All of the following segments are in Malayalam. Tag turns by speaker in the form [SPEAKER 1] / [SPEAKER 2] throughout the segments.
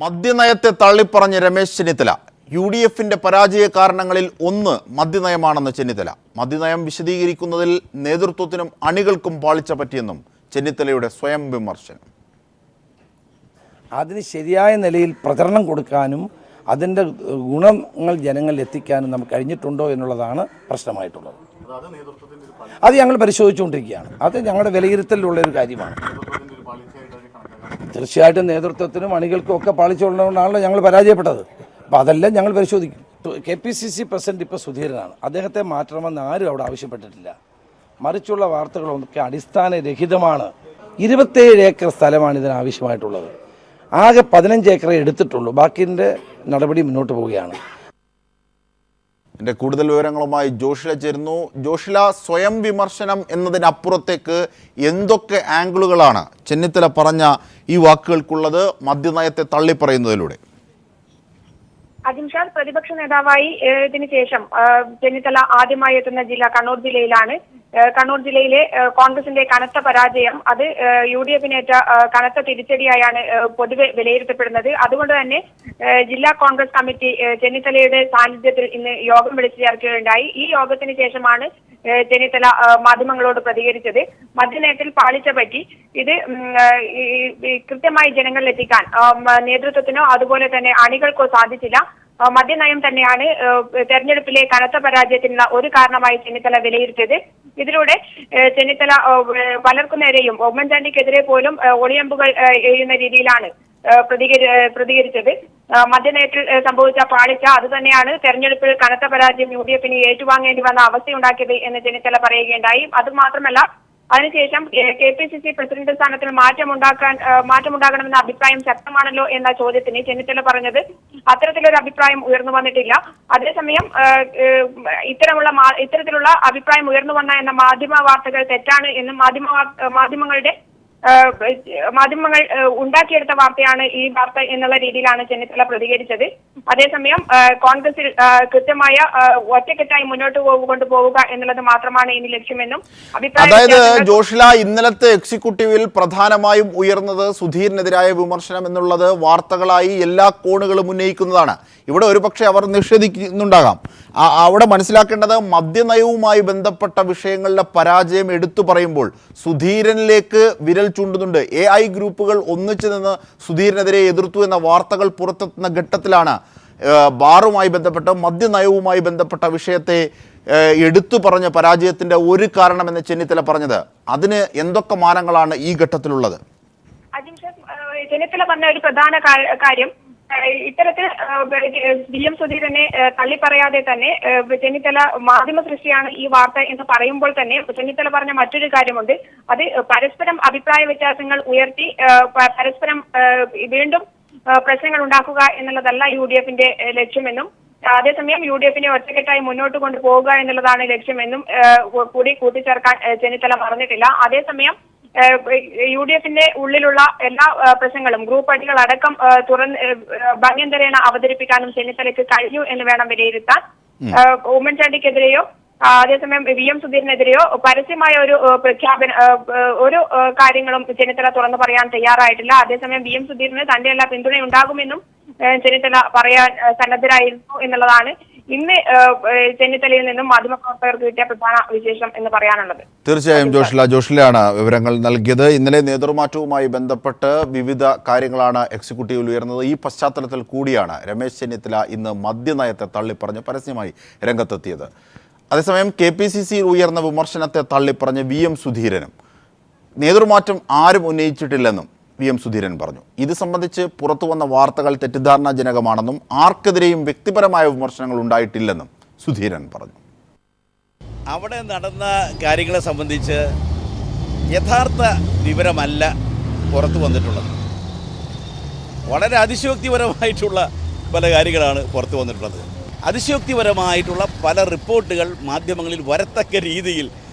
[SPEAKER 1] മദ്യനയത്തെ തള്ളിപ്പറഞ്ഞ് രമേശ് ചെന്നിത്തല. യുഡിഎഫിന്റെ പരാജയ കാരണങ്ങളിൽ ഒന്ന് മദ്യനയമാണെന്ന് ചെന്നിത്തല. മദ്യനയം വിശദീകരിക്കുന്നതിൽ നേതൃത്വത്തിനും അണികൾക്കും പാളിച്ച പറ്റിയെന്നും ചെന്നിത്തലയുടെ സ്വയം വിമർശനം.
[SPEAKER 2] അതിന് ശരിയായ നിലയിൽ പ്രചരണം കൊടുക്കാനും അതിൻ്റെ ഗുണങ്ങൾ ജനങ്ങളിൽ എത്തിക്കാനും നമുക്ക് കഴിഞ്ഞിട്ടുണ്ടോ എന്നുള്ളതാണ് പ്രശ്നമായിട്ടുള്ളത്. അത് ഞങ്ങൾ പരിശോധിച്ചുകൊണ്ടിരിക്കുകയാണ്. അത് ഞങ്ങളുടെ വിലയിരുത്തലിലുള്ള ഒരു കാര്യമാണ്. തീർച്ചയായിട്ടും നേതൃത്വത്തിനും അണികൾക്കും ഒക്കെ പാളിച്ചുള്ളതുകൊണ്ടാണല്ലോ ഞങ്ങൾ പരാജയപ്പെട്ടത്. അപ്പോൾ അതെല്ലാം ഞങ്ങൾ പരിശോധിക്കും. KPCC പ്രസിഡന്റ് ഇപ്പോൾ സുധീരനാണ്. അദ്ദേഹത്തെ മാറ്റണമെന്ന് ആരും അവിടെ ആവശ്യപ്പെട്ടിട്ടില്ല. മറിച്ചുള്ള വാർത്തകളൊക്കെ അടിസ്ഥാനരഹിതമാണ്. 27 ഏക്കർ സ്ഥലമാണ് ഇതിനാവശ്യമായിട്ടുള്ളത്. ആകെ 15 ഏക്കറേ എടുത്തിട്ടുള്ളൂ. ബാക്കിൻ്റെ നടപടി മുന്നോട്ട് പോവുകയാണ്.
[SPEAKER 1] എൻ്റെ കൂടുതൽ വിവരങ്ങളുമായി ജോഷില ചേരുന്നു. ജോഷില, സ്വയം വിമർശനം എന്നതിനപ്പുറത്തേക്ക് എന്തൊക്കെ ആംഗിളുകളാണ് ചെന്നിത്തല പറഞ്ഞ ഈ വാക്കുകൾക്കുള്ളത് മദ്യനയത്തെ തള്ളിപ്പറയുന്നതിലൂടെ?
[SPEAKER 3] അജിംഷാദ്, പ്രതിപക്ഷ നേതാവായി ഇതിന് ശേഷം ചെന്നിത്തല ആദ്യമായി എത്തുന്ന ജില്ല കണ്ണൂർ ജില്ലയിലാണ്. കണ്ണൂർ ജില്ലയിലെ കോൺഗ്രസിന്റെ കനത്ത പരാജയം അത് UDFിനേറ്റ കനത്ത തിരിച്ചടിയായാണ് പൊതുവെ വിലയിരുത്തപ്പെടുന്നത്. അതുകൊണ്ട് തന്നെ ജില്ലാ കോൺഗ്രസ് കമ്മിറ്റി ചെന്നിത്തലയുടെ സാന്നിധ്യത്തിൽ ഇന്ന് യോഗം വിളിച്ചു ചേർക്കുകയുണ്ടായി. ഈ യോഗത്തിന് ശേഷമാണ് ചെന്നിത്തല മാധ്യമങ്ങളോട് പ്രതികരിച്ചത്. മദ്യനയത്തിൽ പാളിച്ച പറ്റി ഇത് കൃത്യമായി ജനങ്ങളിൽ എത്തിക്കാൻ നേതൃത്വത്തിനോ അതുപോലെ തന്നെ അണികൾക്കോ സാധിച്ചില്ല. മദ്യനയം തന്നെയാണ് തെരഞ്ഞെടുപ്പിലെ കനത്ത പരാജയത്തിനുള്ള ഒരു കാരണമായി ചെന്നിത്തല വിലയിരുത്തിയത്. ഇതിലൂടെ ചെന്നിത്തല പലർക്കു നേരെയും ഉമ്മൻചാണ്ടിക്കെതിരെ പോലും ഒളിയമ്പുകൾ എഴുതുന്ന രീതിയിലാണ് പ്രതികരിച്ചത്. മദ്യനയത്തിൽ സംഭവിച്ച പാളിച്ച അത് തന്നെയാണ് തെരഞ്ഞെടുപ്പിൽ കനത്ത പരാജയം UDFിന് ഏറ്റുവാങ്ങേണ്ടി വന്ന അവസ്ഥയുണ്ടാക്കിയത് എന്ന് ചെന്നിത്തല പറയുകയുണ്ടായി. അതുമാത്രമല്ല, അതിനുശേഷം KPCC പ്രസിഡന്റ് സ്ഥാനത്തിൽ മാറ്റമുണ്ടാകണമെന്ന അഭിപ്രായം ശക്തമാണല്ലോ എന്ന ചോദ്യത്തിന് ചെന്നിത്തല പറഞ്ഞത് അത്തരത്തിലൊരു അഭിപ്രായം ഉയർന്നു വന്നിട്ടില്ല. അതേസമയം ഇത്തരത്തിലുള്ള അഭിപ്രായം ഉയർന്നു വന്ന എന്ന മാധ്യമ വാർത്തകൾ തെറ്റാണ് എന്നും മാധ്യമങ്ങൾ ഉണ്ടാക്കിയെടുത്ത വാർത്തയാണ് ഈ വാർത്ത എന്നുള്ള രീതിയിലാണ് ചെന്നിത്തല പ്രതികരിച്ചത്. അതേസമയം കോൺഗ്രസിൽ കൃത്യമായ ഒറ്റക്കെട്ടായി മുന്നോട്ട് കൊണ്ടുപോവുക എന്നുള്ളത് മാത്രമാണ് ഇനി ലക്ഷ്യമെന്നും
[SPEAKER 1] അതായത് ജോഷില, ഇന്നലത്തെ എക്സിക്യൂട്ടീവിൽ പ്രധാനമായും ഉയർന്നത് സുധീരനെതിരായ വിമർശനം എന്നുള്ളത് വാർത്തകളായി എല്ലാ കോണുകളും ഉന്നയിക്കുന്നതാണ്. ഇവിടെ ഒരുപക്ഷെ അവർ നിഷേധിക്കുന്നുണ്ടാകാം. അവിടെ മനസ്സിലാക്കേണ്ടത് മദ്യനയവുമായി ബന്ധപ്പെട്ട വിഷയങ്ങളിലെ പരാജയം എടുത്തു പറയുമ്പോൾ സുധീരനിലേക്ക് വിരൽ ചൂണ്ടുന്നുണ്ട്. AI ഗ്രൂപ്പുകൾ ഒന്നിച്ചു നിന്ന് സുധീരനെതിരെ എതിർത്തു എന്ന വാർത്തകൾ പുറത്തെത്തുന്ന ഘട്ടത്തിലാണ് ബാറുമായി ബന്ധപ്പെട്ട മദ്യനയവുമായി ബന്ധപ്പെട്ട വിഷയത്തെ എടുത്തു പറഞ്ഞ പരാജയത്തിന്റെ ഒരു കാരണമെന്ന് ചെന്നിത്തല പറഞ്ഞത്. അതിന് എന്തൊക്കെ മാനങ്ങളാണ് ഈ ഘട്ടത്തിലുള്ളത്?
[SPEAKER 3] ചെന്നിത്തല പറഞ്ഞ ഒരു പ്രധാന കാര്യം ഇത്തരത്തിൽ VM സുധീരനെ തള്ളിപ്പറയാതെ തന്നെ ചെന്നിത്തല മാധ്യമ സൃഷ്ടിയാണ് ഈ വാർത്ത എന്ന് പറയുമ്പോൾ തന്നെ ചെന്നിത്തല പറഞ്ഞ മറ്റൊരു കാര്യമുണ്ട്. അത് പരസ്പരം അഭിപ്രായ വ്യത്യാസങ്ങൾ ഉയർത്തി പരസ്പരം വീണ്ടും പ്രശ്നങ്ങൾ ഉണ്ടാക്കുക എന്നുള്ളതല്ല UDFിന്റെ ലക്ഷ്യമെന്നും അതേസമയം UDFിനെ ഒറ്റക്കെട്ടായി മുന്നോട്ട് കൊണ്ടുപോവുക എന്നുള്ളതാണ് ലക്ഷ്യമെന്നും കൂടി കൂട്ടിച്ചേർക്കാൻ ചെന്നിത്തല മറന്നിട്ടില്ല. അതേസമയം UDFിന്റെ ഉള്ളിലുള്ള എല്ലാ പ്രശ്നങ്ങളും ഗ്രൂപ്പ് അടികൾ അടക്കം ഭംഗ്യന്തരേണ അവതരിപ്പിക്കാനും ചെന്നിത്തലയ്ക്ക് കഴിഞ്ഞു എന്ന് വേണം വിലയിരുത്താൻ. ഉമ്മൻചാണ്ടിക്കെതിരെയോ അതേസമയം VM സുധീരനെതിരെയോ പരസ്യമായ ഒരു കാര്യങ്ങളും ചെന്നിത്തല തുറന്നു പറയാൻ തയ്യാറായിട്ടില്ല. അതേസമയം VM സുധീരന് തന്റെ എല്ലാ പിന്തുണയുണ്ടാകുമെന്നും ചെന്നിത്തല പറയാൻ സന്നദ്ധരായിരുന്നു എന്നുള്ളതാണ് ഇന്ന് ചെന്നിത്തലയിൽ നിന്നും മാധ്യമപ്രവർത്തകർക്ക് കിട്ടിയ പ്രധാന വിശേഷം എന്ന് പറയാനുള്ളത്.
[SPEAKER 1] തീർച്ചയായും ജോഷിലയാണ് വിവരങ്ങൾ നൽകിയത്. ഇന്നലെ നേതൃമാറ്റവുമായി ബന്ധപ്പെട്ട് വിവിധ കാര്യങ്ങളാണ് എക്സിക്യൂട്ടീവിൽ ഉയർന്നത്. ഈ പശ്ചാത്തലത്തിൽ കൂടിയാണ് രമേശ് ചെന്നിത്തല ഇന്ന് മദ്യനയത്തെ തള്ളിപ്പറഞ്ഞ് പരസ്യമായി രംഗത്തെത്തിയത്. അതേസമയം KPCCയിൽ ഉയർന്ന വിമർശനത്തെ തള്ളിപ്പറഞ്ഞ് VM സുധീരനും നേതൃമാറ്റം ആരും ഉന്നയിച്ചിട്ടില്ലെന്നും VM സുധീരൻ പറഞ്ഞു. ഇത് സംബന്ധിച്ച് പുറത്തു വന്ന വാർത്തകൾ തെറ്റിദ്ധാരണാജനകമാണെന്നും ആർക്കെതിരെയും വ്യക്തിപരമായ വിമർശനങ്ങൾ ഉണ്ടായിട്ടില്ലെന്നും സുധീരൻ പറഞ്ഞു.
[SPEAKER 4] അവിടെ നടന്ന കാര്യങ്ങളെ സംബന്ധിച്ച് യഥാർത്ഥ വിവരമല്ല പുറത്തു വന്നിട്ടുള്ളത്. വളരെ അതിശയോക്തിപരമായിട്ടുള്ള പല കാര്യങ്ങളാണ് പുറത്തു വന്നിട്ടുള്ളത്. അതിശയോക്തിപരമായിട്ടുള്ള പല റിപ്പോർട്ടുകൾ മാധ്യമങ്ങളിൽ വരത്തക്ക രീതിയിൽ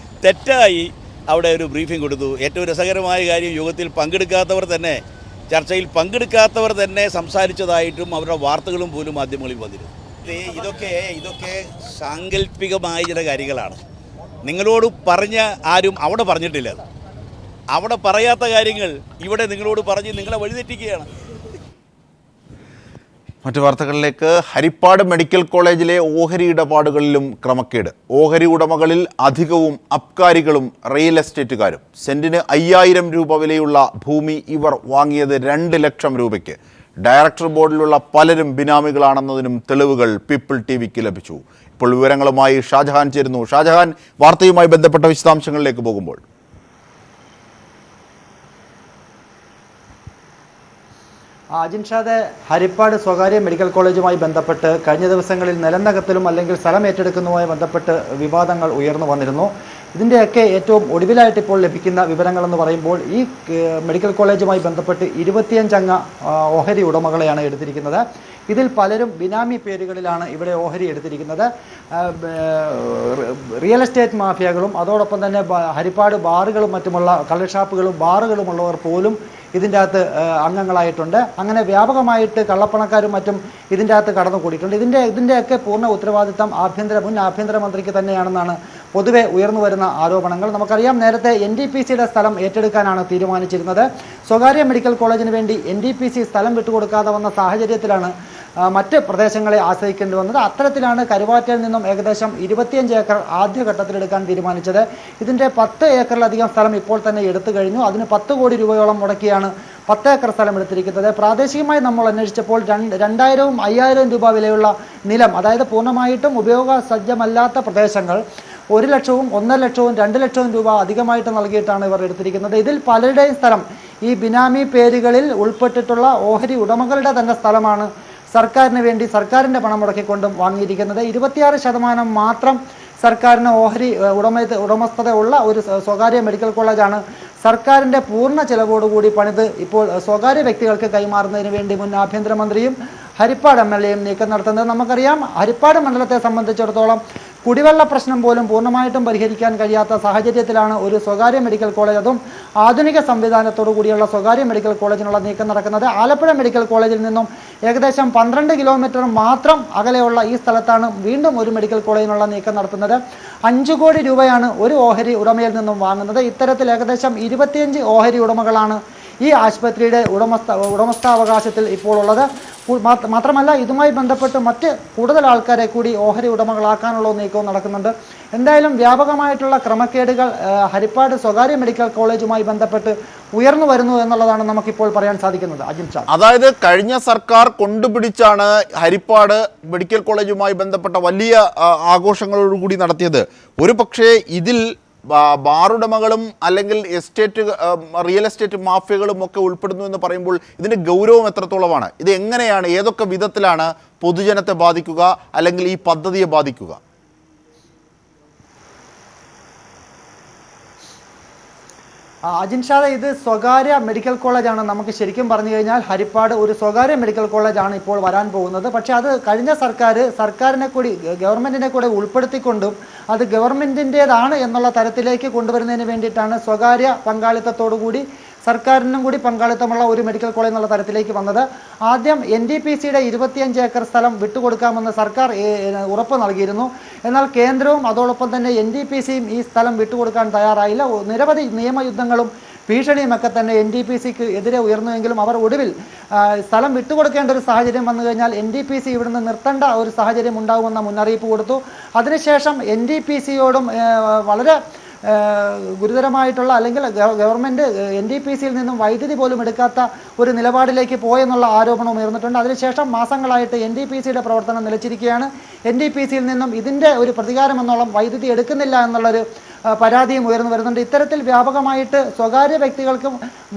[SPEAKER 4] തെറ്റായി അവിടെ ഒരു ബ്രീഫിംഗ് കൊടുത്തു. ഏറ്റവും രസകരമായ കാര്യം, യോഗത്തിൽ ചർച്ചയിൽ പങ്കെടുക്കാത്തവർ തന്നെ സംസാരിച്ചതായിട്ടും അവരുടെ വാർത്തകളും പോലും മാധ്യമങ്ങളിൽ വന്നിരുന്നു. ഇതൊക്കെ സാങ്കല്പികമായ ചില കാര്യങ്ങളാണ്. നിങ്ങളോട് പറഞ്ഞ ആരും അവിടെ പറഞ്ഞിട്ടില്ല. അവിടെ പറയാത്ത കാര്യങ്ങൾ ഇവിടെ നിങ്ങളോട് പറഞ്ഞ് നിങ്ങളെ വഴിതെറ്റിക്കുകയാണ്.
[SPEAKER 1] മറ്റു വാർത്തകളിലേക്ക്. ഹരിപ്പാട് മെഡിക്കൽ കോളേജിലെ ഓഹരി ഇടപാടുകളിലും ക്രമക്കേട്. ഓഹരി ഉടമകളിൽ അധികവും അബ്കാരികളും റിയൽ എസ്റ്റേറ്റുകാരും. സെന്റിന് 5000 രൂപ വിലയുള്ള ഭൂമി ഇവർ വാങ്ങിയത് 2 ലക്ഷം രൂപയ്ക്ക്. ഡയറക്ടർ ബോർഡിലുള്ള പലരും ബിനാമികളാണെന്നതിനും തെളിവുകൾ പീപ്പിൾ ടിവിക്ക് ലഭിച്ചു. ഇപ്പോൾ വിവരങ്ങളുമായി ഷാജഹാൻ ചേരുന്നു. ഷാജഹാൻ, വാർത്തയുമായി ബന്ധപ്പെട്ട വിശദാംശങ്ങളിലേക്ക് പോകുമ്പോൾ.
[SPEAKER 5] അജിൻഷാദ്, ഹരിപ്പാട് സ്വകാര്യ മെഡിക്കൽ കോളേജുമായി ബന്ധപ്പെട്ട് കഴിഞ്ഞ ദിവസങ്ങളിൽ നിലംനികത്തലും അല്ലെങ്കിൽ സ്ഥലം ഏറ്റെടുക്കുന്നതുമായി ബന്ധപ്പെട്ട് വിവാദങ്ങൾ ഉയർന്നു വന്നിരുന്നു. ഇതിൻ്റെയൊക്കെ ഏറ്റവും ഒടുവിലായിട്ട് ഇപ്പോൾ ലഭിക്കുന്ന വിവരങ്ങളെന്ന് പറയുമ്പോൾ ഈ മെഡിക്കൽ കോളേജുമായി ബന്ധപ്പെട്ട് 25 അംഗ ഓഹരി ഉടമകളെയാണ് എടുത്തിരിക്കുന്നത്. ഇതിൽ പലരും ബിനാമി പേരുകളിലാണ് ഇവിടെ ഓഹരി എടുത്തിരിക്കുന്നത്. റിയൽ എസ്റ്റേറ്റ് മാഫിയകളും അതോടൊപ്പം തന്നെ ഹരിപ്പാട് ബാറുകളും മറ്റുമുള്ള കള്ളുഷാപ്പുകളും ബാറുകളുമുള്ളവർ പോലും ഇതിൻ്റെ അകത്ത് അംഗങ്ങളായിട്ടുണ്ട്. അങ്ങനെ വ്യാപകമായിട്ട് കള്ളപ്പണക്കാരും മറ്റും ഇതിൻ്റെ അകത്ത് കടന്നുകൂടിയിട്ടുണ്ട്. ഇതിൻ്റെയൊക്കെ പൂർണ്ണ ഉത്തരവാദിത്തം മുൻ ആഭ്യന്തരമന്ത്രിക്ക് തന്നെയാണെന്നാണ് പൊതുവെ ഉയർന്നു വരുന്ന ആരോപണങ്ങൾ. നമുക്കറിയാം, നേരത്തെ NDPCയുടെ സ്ഥലം ഏറ്റെടുക്കാനാണ് തീരുമാനിച്ചിരുന്നത്. സ്വകാര്യ മെഡിക്കൽ കോളേജിന് വേണ്ടി NDPC സ്ഥലം വിട്ടുകൊടുക്കാതെ വന്ന സാഹചര്യത്തിലാണ് മറ്റ് പ്രദേശങ്ങളെ ആശ്രയിക്കേണ്ടി വന്നത്. അത്തരത്തിലാണ് കരുവാറ്റയിൽ നിന്നും ഏകദേശം 25 ഏക്കർ ആദ്യഘട്ടത്തിലെടുക്കാൻ തീരുമാനിച്ചത്. ഇതിൻ്റെ 10 ഏക്കറിലധികം സ്ഥലം ഇപ്പോൾ തന്നെ എടുത്തു കഴിഞ്ഞു. അതിന് 10 കോടി രൂപയോളം മുടക്കിയാണ് 10 ഏക്കർ സ്ഥലം എടുത്തിരിക്കുന്നത്. പ്രാദേശികമായി നമ്മൾ അന്വേഷിച്ചപ്പോൾ 2000-വും 5000 രൂപ വിലയുള്ള നിലം, അതായത് പൂർണ്ണമായിട്ടും ഉപയോഗസജ്ജമല്ലാത്ത പ്രദേശങ്ങൾ 1 ലക്ഷവും 1.5 ലക്ഷവും 2 ലക്ഷവും രൂപ അധികമായിട്ട് നൽകിയിട്ടാണ് ഇവർ എടുത്തിരിക്കുന്നത്. ഇതിൽ പലരുടെയും സ്ഥലം ഈ ബിനാമി പേരുകളിൽ ഉൾപ്പെട്ടിട്ടുള്ള ഓഹരി ഉടമകളുടെ തന്നെ സ്ഥലമാണ് സർക്കാരിന് വേണ്ടി സർക്കാരിൻ്റെ പണം മുടക്കിക്കൊണ്ടും വാങ്ങിയിരിക്കുന്നത്. 26% മാത്രം സർക്കാരിന് ഓഹരി ഉടമസ്ഥത ഉള്ള ഒരു സ്വകാര്യ മെഡിക്കൽ കോളേജാണ് സർക്കാരിൻ്റെ പൂർണ്ണ ചെലവോടുകൂടി പണിത് ഇപ്പോൾ സ്വകാര്യ വ്യക്തികൾക്ക് കൈമാറുന്നതിന് വേണ്ടി മുൻ ആഭ്യന്തരമന്ത്രിയും ഹരിപ്പാട് MLAയും നീക്കം നടത്തുന്നത്. നമുക്കറിയാം, ഹരിപ്പാട് മണ്ഡലത്തെ സംബന്ധിച്ചിടത്തോളം കുടിവെള്ള പ്രശ്നം പോലും പൂർണ്ണമായിട്ടും പരിഹരിക്കാൻ കഴിയാത്ത സാഹചര്യത്തിലാണ് ഒരു സ്വകാര്യ മെഡിക്കൽ കോളേജ്, അതും ആധുനിക സംവിധാനത്തോടു കൂടിയുള്ള സ്വകാര്യ മെഡിക്കൽ കോളേജിനുള്ള നീക്കം നടക്കുന്നത്. ആലപ്പുഴ മെഡിക്കൽ കോളേജിൽ നിന്നും ഏകദേശം 12 കിലോമീറ്റർ മാത്രം അകലെയുള്ള ഈ സ്ഥലത്താണ് വീണ്ടും ഒരു മെഡിക്കൽ കോളേജിനുള്ള നീക്കം നടത്തുന്നത്. 5 കോടി രൂപയാണ് ഒരു ഓഹരി ഉടമയിൽ നിന്നും വാങ്ങുന്നത്. ഇത്തരത്തിൽ ഏകദേശം 25 ഓഹരി ഉടമകളാണ് ഈ ആശുപത്രിയുടെ ഉടമസ്ഥാവകാശത്തിൽ ഇപ്പോൾ ഉള്ളത്. മാത്രമല്ല, ഇതുമായി ബന്ധപ്പെട്ട് മറ്റ് കൂടുതൽ ആൾക്കാരെ കൂടി ഓഹരി ഉടമകളാക്കാനുള്ള നീക്കവും നടക്കുന്നുണ്ട്. എന്തായാലും വ്യാപകമായിട്ടുള്ള ക്രമക്കേടുകൾ ഹരിപ്പാട് സ്വകാര്യ മെഡിക്കൽ കോളേജുമായി ബന്ധപ്പെട്ട് ഉയർന്നു വരുന്നു എന്നുള്ളതാണ് നമുക്കിപ്പോൾ പറയാൻ സാധിക്കുന്നത്. അജിൻഷാ,
[SPEAKER 1] അതായത് കഴിഞ്ഞ സർക്കാർ കൊണ്ടുപിടിച്ചാണ് ഹരിപ്പാട് മെഡിക്കൽ കോളേജുമായി ബന്ധപ്പെട്ട വലിയ ആഘോഷങ്ങളോടുകൂടി നടത്തിയത്. ഒരു പക്ഷേ ഇതിൽ ബാറുടമകളും അല്ലെങ്കിൽ റിയൽ എസ്റ്റേറ്റ് മാഫിയകളും ഒക്കെ ഉൾപ്പെടുന്നു എന്ന് പറയുമ്പോൾ ഇതിൻ്റെ ഗൗരവം എത്രത്തോളമാണ്? ഇത് എങ്ങനെയാണ്, ഏതൊക്കെ വിധത്തിലാണ് പൊതുജനത്തെ ബാധിക്കുക അല്ലെങ്കിൽ ഈ പദ്ധതിയെ ബാധിക്കുക?
[SPEAKER 5] അജിൻഷാദ്, ഇത് സ്വകാര്യ മെഡിക്കൽ കോളേജാണ്. നമുക്ക് ശരിക്കും പറഞ്ഞു കഴിഞ്ഞാൽ ഹരിപ്പാട് ഒരു സ്വകാര്യ മെഡിക്കൽ കോളേജാണ് ഇപ്പോൾ വരാൻ പോകുന്നത്. പക്ഷേ അത് കഴിഞ്ഞ സർക്കാരിനെ കൂടി ഗവൺമെൻറ്റിനെ കൂടെ ഉൾപ്പെടുത്തിക്കൊണ്ടും അത് ഗവൺമെൻറ്റിൻ്റേതാണ് എന്നുള്ള തരത്തിലേക്ക് കൊണ്ടുവരുന്നതിന് വേണ്ടിയിട്ടാണ് സ്വകാര്യ പങ്കാളിത്തത്തോടു കൂടി സർക്കാരിനും കൂടി പങ്കാളിത്തമുള്ള ഒരു മെഡിക്കൽ കോളേജ് എന്നുള്ള തരത്തിലേക്ക് വന്നത്. ആദ്യം NDPCയുടെ 25 ഏക്കർ സ്ഥലം വിട്ടുകൊടുക്കാമെന്ന് സർക്കാർ ഉറപ്പ് നൽകിയിരുന്നു. എന്നാൽ കേന്ദ്രവും അതോടൊപ്പം തന്നെ NDPCയും ഈ സ്ഥലം വിട്ടുകൊടുക്കാൻ തയ്യാറായില്ല. നിരവധി നിയമയുദ്ധങ്ങളും ഭീഷണിയുമൊക്കെ തന്നെ NDPCക്ക് എതിരെ ഉയർന്നുവെങ്കിലും അവർ ഒടുവിൽ സ്ഥലം വിട്ടുകൊടുക്കേണ്ട ഒരു സാഹചര്യം വന്നു കഴിഞ്ഞാൽ NDPC ഇവിടുന്ന് നിർത്തേണ്ട ഒരു സാഹചര്യം ഉണ്ടാകുമെന്ന മുന്നറിയിപ്പ് കൊടുത്തു. അതിനുശേഷം NDPCയോടും വളരെ ഗുരുതരമായിട്ടുള്ള അല്ലെങ്കിൽ ഗവൺമെൻറ് NDPCയിൽ നിന്നും വൈദ്യുതി പോലും എടുക്കാത്ത ഒരു നിലപാടിലേക്ക് പോയെന്നുള്ള ആരോപണം ഉയർന്നിട്ടുണ്ട്. അതിനുശേഷം മാസങ്ങളായിട്ട് NDPCയുടെ പ്രവർത്തനം നിലച്ചിരിക്കുകയാണ്. NDPCയിൽ നിന്നും ഇതിൻ്റെ ഒരു പ്രതികാരം എന്നോളം വൈദ്യുതി എടുക്കുന്നില്ല എന്നുള്ളൊരു പരാതിയും ഉയർന്നു വരുന്നുണ്ട്. ഇത്തരത്തിൽ വ്യാപകമായിട്ട് സ്വകാര്യ വ്യക്തികൾക്ക്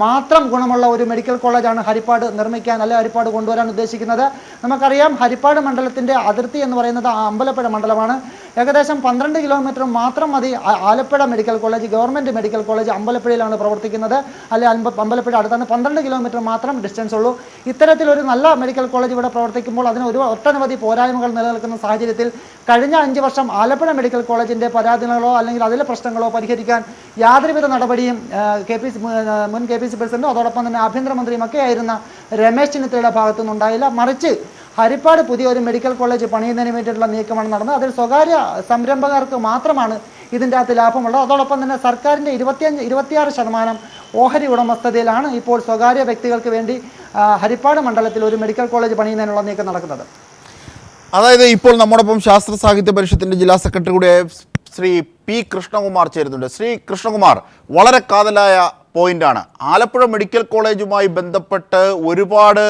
[SPEAKER 5] മാത്രം ഗുണമുള്ള ഒരു മെഡിക്കൽ കോളേജാണ് ഹരിപ്പാട് നിർമ്മിക്കാൻ അല്ലെങ്കിൽ ഹരിപ്പാട് കൊണ്ടുവരാൻ ഉദ്ദേശിക്കുന്നത്. നമുക്കറിയാം, ഹരിപ്പാട് മണ്ഡലത്തിൻ്റെ അതിർത്തി എന്ന് പറയുന്നത് അമ്പലപ്പുഴ മണ്ഡലമാണ്. ഏകദേശം 12 കിലോമീറ്റർ മാത്രം മതി Alappuzha medical college, government medical college അമ്പലപ്പുഴയിലാണ് പ്രവർത്തിക്കുന്നത്. അല്ലെങ്കിൽ അമ്പലപ്പുഴ അടുത്താണ്, 12 കിലോമീറ്റർ മാത്രം ഡിസ്റ്റൻസ് ഉള്ളൂ. ഇത്തരത്തിലൊരു നല്ല മെഡിക്കൽ കോളേജ് ഇവിടെ പ്രവർത്തിക്കുമ്പോൾ അതിന് ഒട്ടനവധി പോരായ്മകൾ നിലനിൽക്കുന്ന സാഹചര്യത്തിൽ കഴിഞ്ഞ 5 വർഷം ആലപ്പുഴ മെഡിക്കൽ കോളേജിൻ്റെ പരാതികളോ അല്ലെങ്കിൽ അതിലെ പ്രശ്നങ്ങളോ പരിഹരിക്കാൻ യാതൊരുവിധ നടപടിയും മുൻ KPC പ്രസിഡന്റും അതോടൊപ്പം തന്നെ ആഭ്യന്തരമന്ത്രിയും ഒക്കെ ആയിരുന്ന രമേശ് ചെന്നിത്തലയുടെ ഭാഗത്തു നിന്നുണ്ടായില്ല. മറിച്ച് ഹരിപ്പാട് പുതിയൊരു മെഡിക്കൽ കോളേജ് പണിയുന്നതിന് വേണ്ടിയിട്ടുള്ള നീക്കമാണ് നടന്നത്. അതിൽ സ്വകാര്യ സംരംഭകർക്ക് മാത്രമാണ് ഇതിൻ്റെ അകത്ത് ലാഭമുള്ളത്. അതോടൊപ്പം തന്നെ സർക്കാരിൻ്റെ 26% ഓഹരി ഉടമസ്ഥതയിലാണ് ഇപ്പോൾ സ്വകാര്യ വ്യക്തികൾക്ക് വേണ്ടി ഹരിപ്പാട് മണ്ഡലത്തിൽ ഒരു മെഡിക്കൽ കോളേജ് പണിയുന്നതിനുള്ള നീക്കം നടക്കുന്നത്.
[SPEAKER 1] അതായത് ഇപ്പോൾ നമ്മോടൊപ്പം ശാസ്ത്ര സാഹിത്യ പരിഷത്തിന്റെ ജില്ലാ സെക്രട്ടറി കൂടിയായ ശ്രീ പി കൃഷ്ണകുമാർ ചേരുന്നുണ്ട്. ശ്രീ കൃഷ്ണകുമാർ, വളരെ കാതലായ പോയിന്റാണ്. ആലപ്പുഴ മെഡിക്കൽ കോളേജുമായി ബന്ധപ്പെട്ട് ഒരുപാട്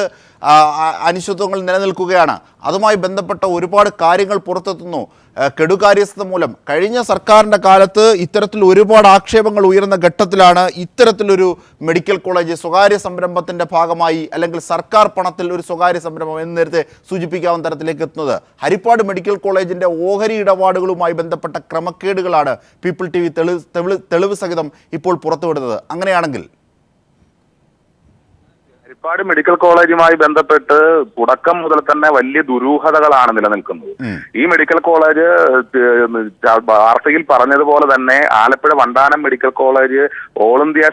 [SPEAKER 1] അനിശ്ചിതത്വങ്ങൾ നിലനിൽക്കുകയാണ്. അതുമായി ബന്ധപ്പെട്ട ഒരുപാട് കാര്യങ്ങൾ പുറത്തെത്തുന്നു. കെടുകാര്യസ്ഥത മൂലം കഴിഞ്ഞ സർക്കാരിൻ്റെ കാലത്ത് ഇത്തരത്തിൽ ഒരുപാട് ആക്ഷേപങ്ങൾ ഉയർന്ന ഘട്ടത്തിലാണ് ഇത്തരത്തിലൊരു മെഡിക്കൽ കോളേജ് സ്വകാര്യ സംരംഭത്തിൻ്റെ ഭാഗമായി, അല്ലെങ്കിൽ സർക്കാർ പണത്തിൽ ഒരു സ്വകാര്യ സംരംഭം എന്ന് നേരത്തെ സൂചിപ്പിക്കാവുന്ന തരത്തിലേക്ക് എത്തുന്നത്. ഹരിപ്പാട് മെഡിക്കൽ കോളേജിൻ്റെ ഓഹരി ഇടപാടുകളുമായി ബന്ധപ്പെട്ട ക്രമക്കേടുകളാണ് പീപ്പിൾ TV തെളിവ് സഹിതം ഇപ്പോൾ പുറത്തുവിടുന്നത്. അങ്ങനെയാണെങ്കിൽ
[SPEAKER 6] ഹരിപ്പാട് മെഡിക്കൽ കോളേജുമായി ബന്ധപ്പെട്ട് തുടക്കം മുതൽ തന്നെ വലിയ ദുരൂഹതകളാണ് നിലനിൽക്കുന്നത്. ഈ മെഡിക്കൽ കോളേജ് വാർത്തയിൽ പറഞ്ഞതുപോലെ തന്നെ Alappuzha Vandanam medical college all India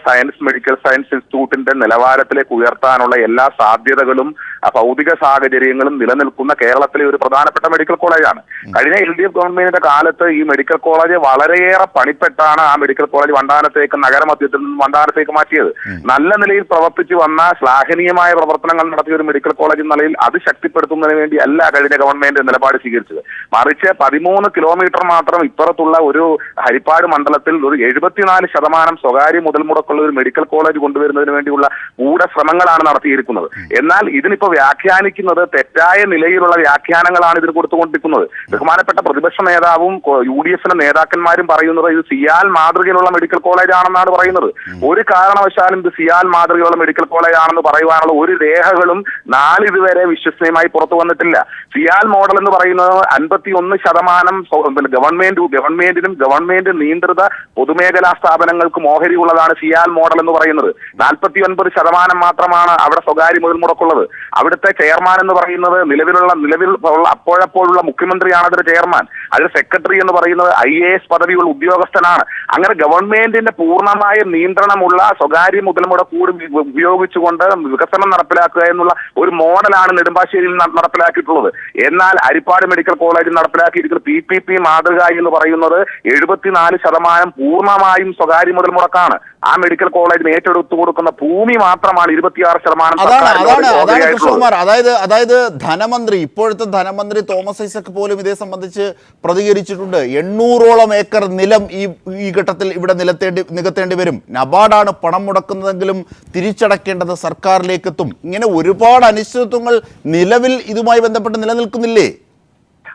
[SPEAKER 6] medical science ഇൻസ്റ്റിറ്റ്യൂട്ടിന്റെ നിലവാരത്തിലേക്ക് ഉയർത്താനുള്ള എല്ലാ സാധ്യതകളും ഭൗതിക സാഹചര്യങ്ങളും നിലനിൽക്കുന്ന കേരളത്തിലെ ഒരു പ്രധാനപ്പെട്ട മെഡിക്കൽ കോളേജാണ്. കഴിഞ്ഞ LDF ഗവൺമെന്റിന്റെ കാലത്ത് ഈ മെഡിക്കൽ കോളേജ് വളരെയേറെ പണിപ്പെട്ടാണ് ആ മെഡിക്കൽ കോളേജ് വണ്ടാനത്തേക്ക്, നഗരമധ്യത്തിൽ നിന്ന് വണ്ടാനത്തേക്ക് മാറ്റിയത്. നല്ല നിലയിൽ പ്രവർത്തിച്ചു വന്ന ശ്ലാഘനീയമായ പ്രവർത്തനങ്ങൾ നടത്തിയ ഒരു മെഡിക്കൽ കോളേജ് എന്ന നിലയിൽ അത് ശക്തിപ്പെടുത്തുന്നതിന് വേണ്ടി അല്ല കഴിഞ്ഞ ഗവൺമെന്റ് നിലപാട് സ്വീകരിച്ചത്. മറിച്ച് 13 കിലോമീറ്റർ മാത്രം ഇപ്പുറത്തുള്ള ഒരു ഹരിപ്പാട് മണ്ഡലത്തിൽ ഒരു 74% സ്വകാര്യ മുതൽ മുടക്കുള്ള ഒരു മെഡിക്കൽ കോളേജ് കൊണ്ടുവരുന്നതിന് വേണ്ടിയുള്ള ഗൂഢശ്രമങ്ങളാണ് നടത്തിയിരിക്കുന്നത്. എന്നാൽ ഇതിനിപ്പോ വ്യാഖ്യാനിക്കുന്നത് തെറ്റായ നിലയിലുള്ള വ്യാഖ്യാനങ്ങളാണ് ഇതിന് കൊടുത്തുകൊണ്ടിരിക്കുന്നത്. ബഹുമാനപ്പെട്ട പ്രതിപക്ഷ നേതാവും UDF നേതാക്കന്മാരും പറയുന്നത് ഇത് സിയാൽ മാതൃകയിലുള്ള മെഡിക്കൽ കോളേജ് ആണെന്നാണ് പറയുന്നത്. ഒരു കാരണവശാലും ഇത് സിയാൽ മാതൃകയിലുള്ള മെഡിക്കൽ കോളേജ് ആണെന്ന് പറയുവാനുള്ള ഒരു രേഖകളും ഇതുവരെ വിശ്വസനീയമായി പുറത്തു വന്നിട്ടില്ല. സിയാൽ മോഡൽ എന്ന് പറയുന്നത് 51% ഗവൺമെന്റിനും ഗവൺമെന്റ് നിയന്ത്രിത പൊതുമേഖലാ സ്ഥാപനങ്ങൾക്കും ഓഹരി ഉള്ളതാണ് സിയാൽ മോഡൽ എന്ന് പറയുന്നത്. 49% മാത്രമാണ് അവിടെ സ്വകാര്യ മുതൽ മുടക്കുള്ളത്. അവിടുത്തെ ചെയർമാൻ എന്ന് പറയുന്നത് നിലവിൽ അപ്പോഴപ്പോഴുള്ള മുഖ്യമന്ത്രിയാണ് അതിന്റെ ചെയർമാൻ. അതിന്റെ സെക്രട്ടറി എന്ന് പറയുന്നത് IAS പദവിയുള്ള ഉദ്യോഗസ്ഥനാണ്. അങ്ങനെ ഗവൺമെന്റിന്റെ പൂർണ്ണമായ നിയന്ത്രണമുള്ള സ്വകാര്യ മുതൽ മുടക്കൂടി ഉപയോഗിച്ചുകൊണ്ട് വികസനം നടപ്പിലാക്കുക എന്നുള്ള ഒരു മോഡലാണ് നെടുമ്പാശ്ശേരിയിൽ നടപ്പിലാക്കിയിട്ടുള്ളത്. എന്നാൽ ഹരിപ്പാട് മെഡിക്കൽ കോളേജിൽ നടപ്പിലാക്കിയിരിക്കുന്ന PPP മാതൃക എന്ന് പറയുന്നത് 74% പൂർണ്ണമായും സ്വകാര്യ മുതൽ മുടക്കാണ്. ആ മെഡിക്കൽ കോളേജിന് ഏറ്റെടുത്തു കൊടുക്കുന്ന ഭൂമി മാത്രമാണ് 26%.
[SPEAKER 1] അതായത് ധനമന്ത്രി, ഇപ്പോഴത്തെ ധനമന്ത്രി തോമസ് ഐസക് പോലും ഇതേ സംബന്ധിച്ച് പ്രതികരിച്ചിട്ടുണ്ട്. 800ഓളം ഏക്കർ നിലം ഈ ഘട്ടത്തിൽ ഇവിടെ നികത്തേണ്ടി വരും. നബാർഡാണ് പണം മുടക്കുന്നതെങ്കിലും തിരിച്ചടക്കേണ്ടത് സർക്കാരിലേക്ക് എത്തും. ഇങ്ങനെ ഒരുപാട് അനിശ്ചിതത്വങ്ങൾ നിലവിൽ ഇതുമായി ബന്ധപ്പെട്ട് നിലനിൽക്കുന്നില്ലേ?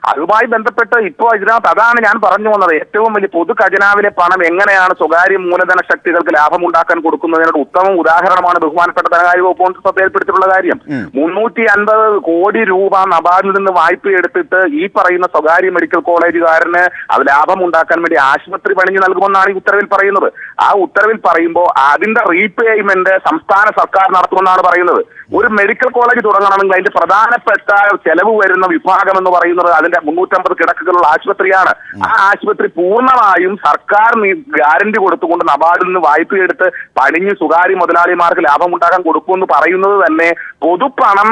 [SPEAKER 6] അതുമായി ബന്ധപ്പെട്ട് ഇപ്പോൾ ഇതിനകത്ത് അതാണ് ഞാൻ പറഞ്ഞു വന്നത്. ഏറ്റവും വലിയ പൊതു ഖജനാവിലെ പണം എങ്ങനെയാണ് സ്വകാര്യ മൂലധന ശക്തികൾക്ക് ലാഭമുണ്ടാക്കാൻ കൊടുക്കുന്നതിനുള്ള ഉത്തമ ഉദാഹരണമാണ് ബഹുമാനപ്പെട്ട ധനകാര്യ വകുപ്പ് മന്ത്രി ശ്രദ്ധയിൽപ്പെടുത്തിയിട്ടുള്ള കാര്യം. 350 കോടി രൂപ നബാർഡിൽ നിന്ന് വായ്പ എടുത്തിട്ട് ഈ പറയുന്ന സ്വകാര്യ മെഡിക്കൽ കോളേജുകാരന് അത് ലാഭമുണ്ടാക്കാൻ വേണ്ടി ആശുപത്രി പണിഞ്ഞു നൽകുമെന്നാണ് ഈ ഉത്തരവിൽ പറയുന്നത്. ആ ഉത്തരവിൽ പറയുമ്പോൾ അതിന്റെ റീപേയ്മെന്റ് സംസ്ഥാന സർക്കാർ നടത്തുമെന്നാണ് പറയുന്നത്. ഒരു മെഡിക്കൽ കോളേജ് തുടങ്ങണമെങ്കിൽ അതിന്റെ പ്രധാനപ്പെട്ട ചെലവ് വരുന്ന വിഭാഗം എന്ന് പറയുന്നത് അതിന്റെ 350 കിടക്കുകളുള്ള ആശുപത്രിയാണ്. ആ ആശുപത്രി പൂർണ്ണമായും സർക്കാർ ഗ്യാരണ്ടി കൊടുത്തുകൊണ്ട് നബാർഡിൽ നിന്ന് വായ്പയെടുത്ത് പണിഞ്ഞ് സ്വകാര്യ മുതലാളിമാർക്ക് ലാഭമുണ്ടാക്കാൻ കൊടുക്കുമെന്ന് പറയുന്നത് തന്നെ പൊതുപണം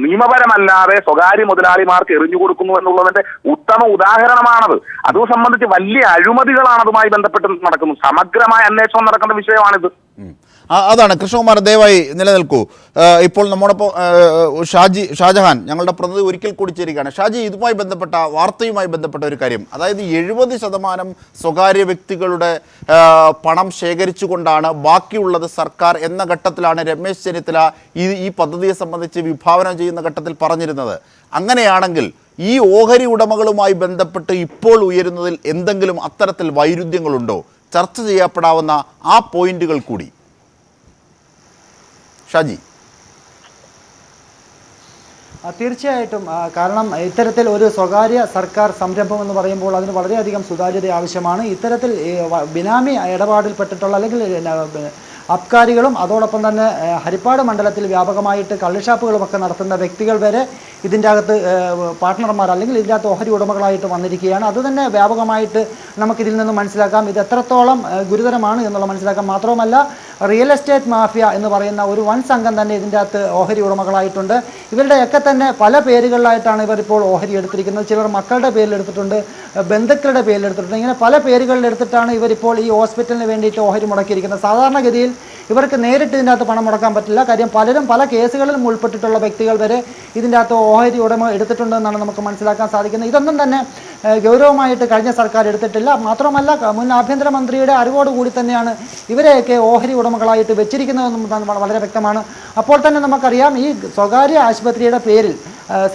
[SPEAKER 6] നിയമപരമല്ലാതെ സ്വകാര്യ മുതലാളിമാർക്ക് എറിഞ്ഞു കൊടുക്കുന്നു എന്നുള്ളതിന്റെ ഉത്തമ ഉദാഹരണമാണത്. അത് സംബന്ധിച്ച് വലിയ അഴിമതികളാണ് അതുമായി ബന്ധപ്പെട്ട് നടക്കുന്നത്. സമഗ്രമായ അന്വേഷണം നടക്കേണ്ട വിഷയമാണിത്.
[SPEAKER 1] അതാണ്. കൃഷ്ണകുമാർ, ദയവായി നിലനിൽക്കൂ. ഇപ്പോൾ നമ്മോടൊപ്പം ഷാജഹാൻ, ഞങ്ങളുടെ പ്രതിനിധി ഒരിക്കൽ കൂടി ചേരുകയാണ്. ഷാജി, ഇതുമായി ബന്ധപ്പെട്ട വാർത്തയുമായി ബന്ധപ്പെട്ട ഒരു കാര്യം, അതായത് 70% സ്വകാര്യ വ്യക്തികളുടെ പണം ശേഖരിച്ചുകൊണ്ടാണ് ബാക്കിയുള്ളത് സർക്കാർ എന്ന ഘട്ടത്തിലാണ് രമേശ് ചെന്നിത്തല ഈ പദ്ധതിയെ സംബന്ധിച്ച് വിഭാവനം ചെയ്യുന്ന ഘട്ടത്തിൽ പറഞ്ഞിരുന്നത്. അങ്ങനെയാണെങ്കിൽ ഈ ഓഹരി ഉടമകളുമായി ബന്ധപ്പെട്ട് ഇപ്പോൾ ഉയരുന്നതിൽ എന്തെങ്കിലും അത്തരത്തിൽ വൈരുദ്ധ്യങ്ങളുണ്ടോ? ചർച്ച ചെയ്യപ്പെടാവുന്ന ആ പോയിന്റുകൾ കൂടി ഷാജി.
[SPEAKER 5] തീർച്ചയായിട്ടും. കാരണം ഇത്തരത്തിൽ ഒരു സ്വകാര്യ സർക്കാർ സംരംഭം എന്ന് പറയുമ്പോൾ അതിന് വളരെയധികം സുതാര്യത ആവശ്യമാണ്. ഇത്തരത്തിൽ ബിനാമി ഇടപാടിൽപ്പെട്ടിട്ടുള്ള അല്ലെങ്കിൽ അബ്കാരികളും അതോടൊപ്പം തന്നെ ഹരിപ്പാട് മണ്ഡലത്തിൽ വ്യാപകമായിട്ട് കള്ളുഷാപ്പുകളുമൊക്കെ നടത്തുന്ന വ്യക്തികൾ വരെ ഇതിൻ്റെ അകത്ത് പാർട്ട്ണർമാർ അല്ലെങ്കിൽ ഇതിൻ്റെ അകത്ത് ഓഹരി ഉടമകളായിട്ട് വന്നിരിക്കുകയാണ്. അതുതന്നെ വ്യാപകമായിട്ട് നമുക്കിതിൽ നിന്ന് മനസ്സിലാക്കാം ഇത് എത്രത്തോളം ഗുരുതരമാണ് എന്നുള്ള മനസ്സിലാക്കാം. മാത്രവുമല്ല, റിയൽ എസ്റ്റേറ്റ് മാഫിയ എന്ന് പറയുന്ന ഒരു വൻ സംഘം തന്നെ ഇതിൻ്റെ അകത്ത് ഓഹരി ഉടമകളായിട്ടുണ്ട്. ഇവരുടെയൊക്കെ തന്നെ പല പേരുകളിലായിട്ടാണ് ഇവർ ഇപ്പോൾ ഓഹരി എടുത്തിരിക്കുന്നത്. ചിലർ മക്കളുടെ പേരിലെടുത്തിട്ടുണ്ട്, ബന്ധുക്കളുടെ പേരിലെടുത്തിട്ടുണ്ട്. ഇങ്ങനെ പല പേരുകളിലെടുത്തിട്ടാണ് ഇവരിപ്പോൾ ഈ ഹോസ്പിറ്റലിന് വേണ്ടിയിട്ട് ഓഹരി മുടക്കിയിരിക്കുന്നത്. സാധാരണഗതിയിൽ ഇവർക്ക് നേരിട്ട് ഇതിൻ്റെ അകത്ത് പണം മുടക്കാൻ പറ്റില്ല. കാര്യം പലരും പല കേസുകളിലും ഉൾപ്പെട്ടിട്ടുള്ള വ്യക്തികൾ വരെ ഇതിൻ്റെ അകത്ത് ഓഹരി ഉടമ എടുത്തിട്ടുണ്ടെന്നാണ് നമുക്ക് മനസ്സിലാക്കാൻ സാധിക്കുന്നത്. ഇതൊന്നും തന്നെ ഗൗരവമായിട്ട് കഴിഞ്ഞ സർക്കാർ എടുത്തിട്ടില്ല. മാത്രമല്ല മുൻ ആഭ്യന്തരമന്ത്രിയുടെ അറിവോടുകൂടി തന്നെയാണ് ഇവരെയൊക്കെ ഓഹരി ഉടമകളായിട്ട് വെച്ചിരിക്കുന്നതെന്നും വളരെ വ്യക്തമാണ്. അപ്പോൾ തന്നെ നമുക്കറിയാം ഈ സ്വകാര്യ ആശുപത്രിയുടെ പേരിൽ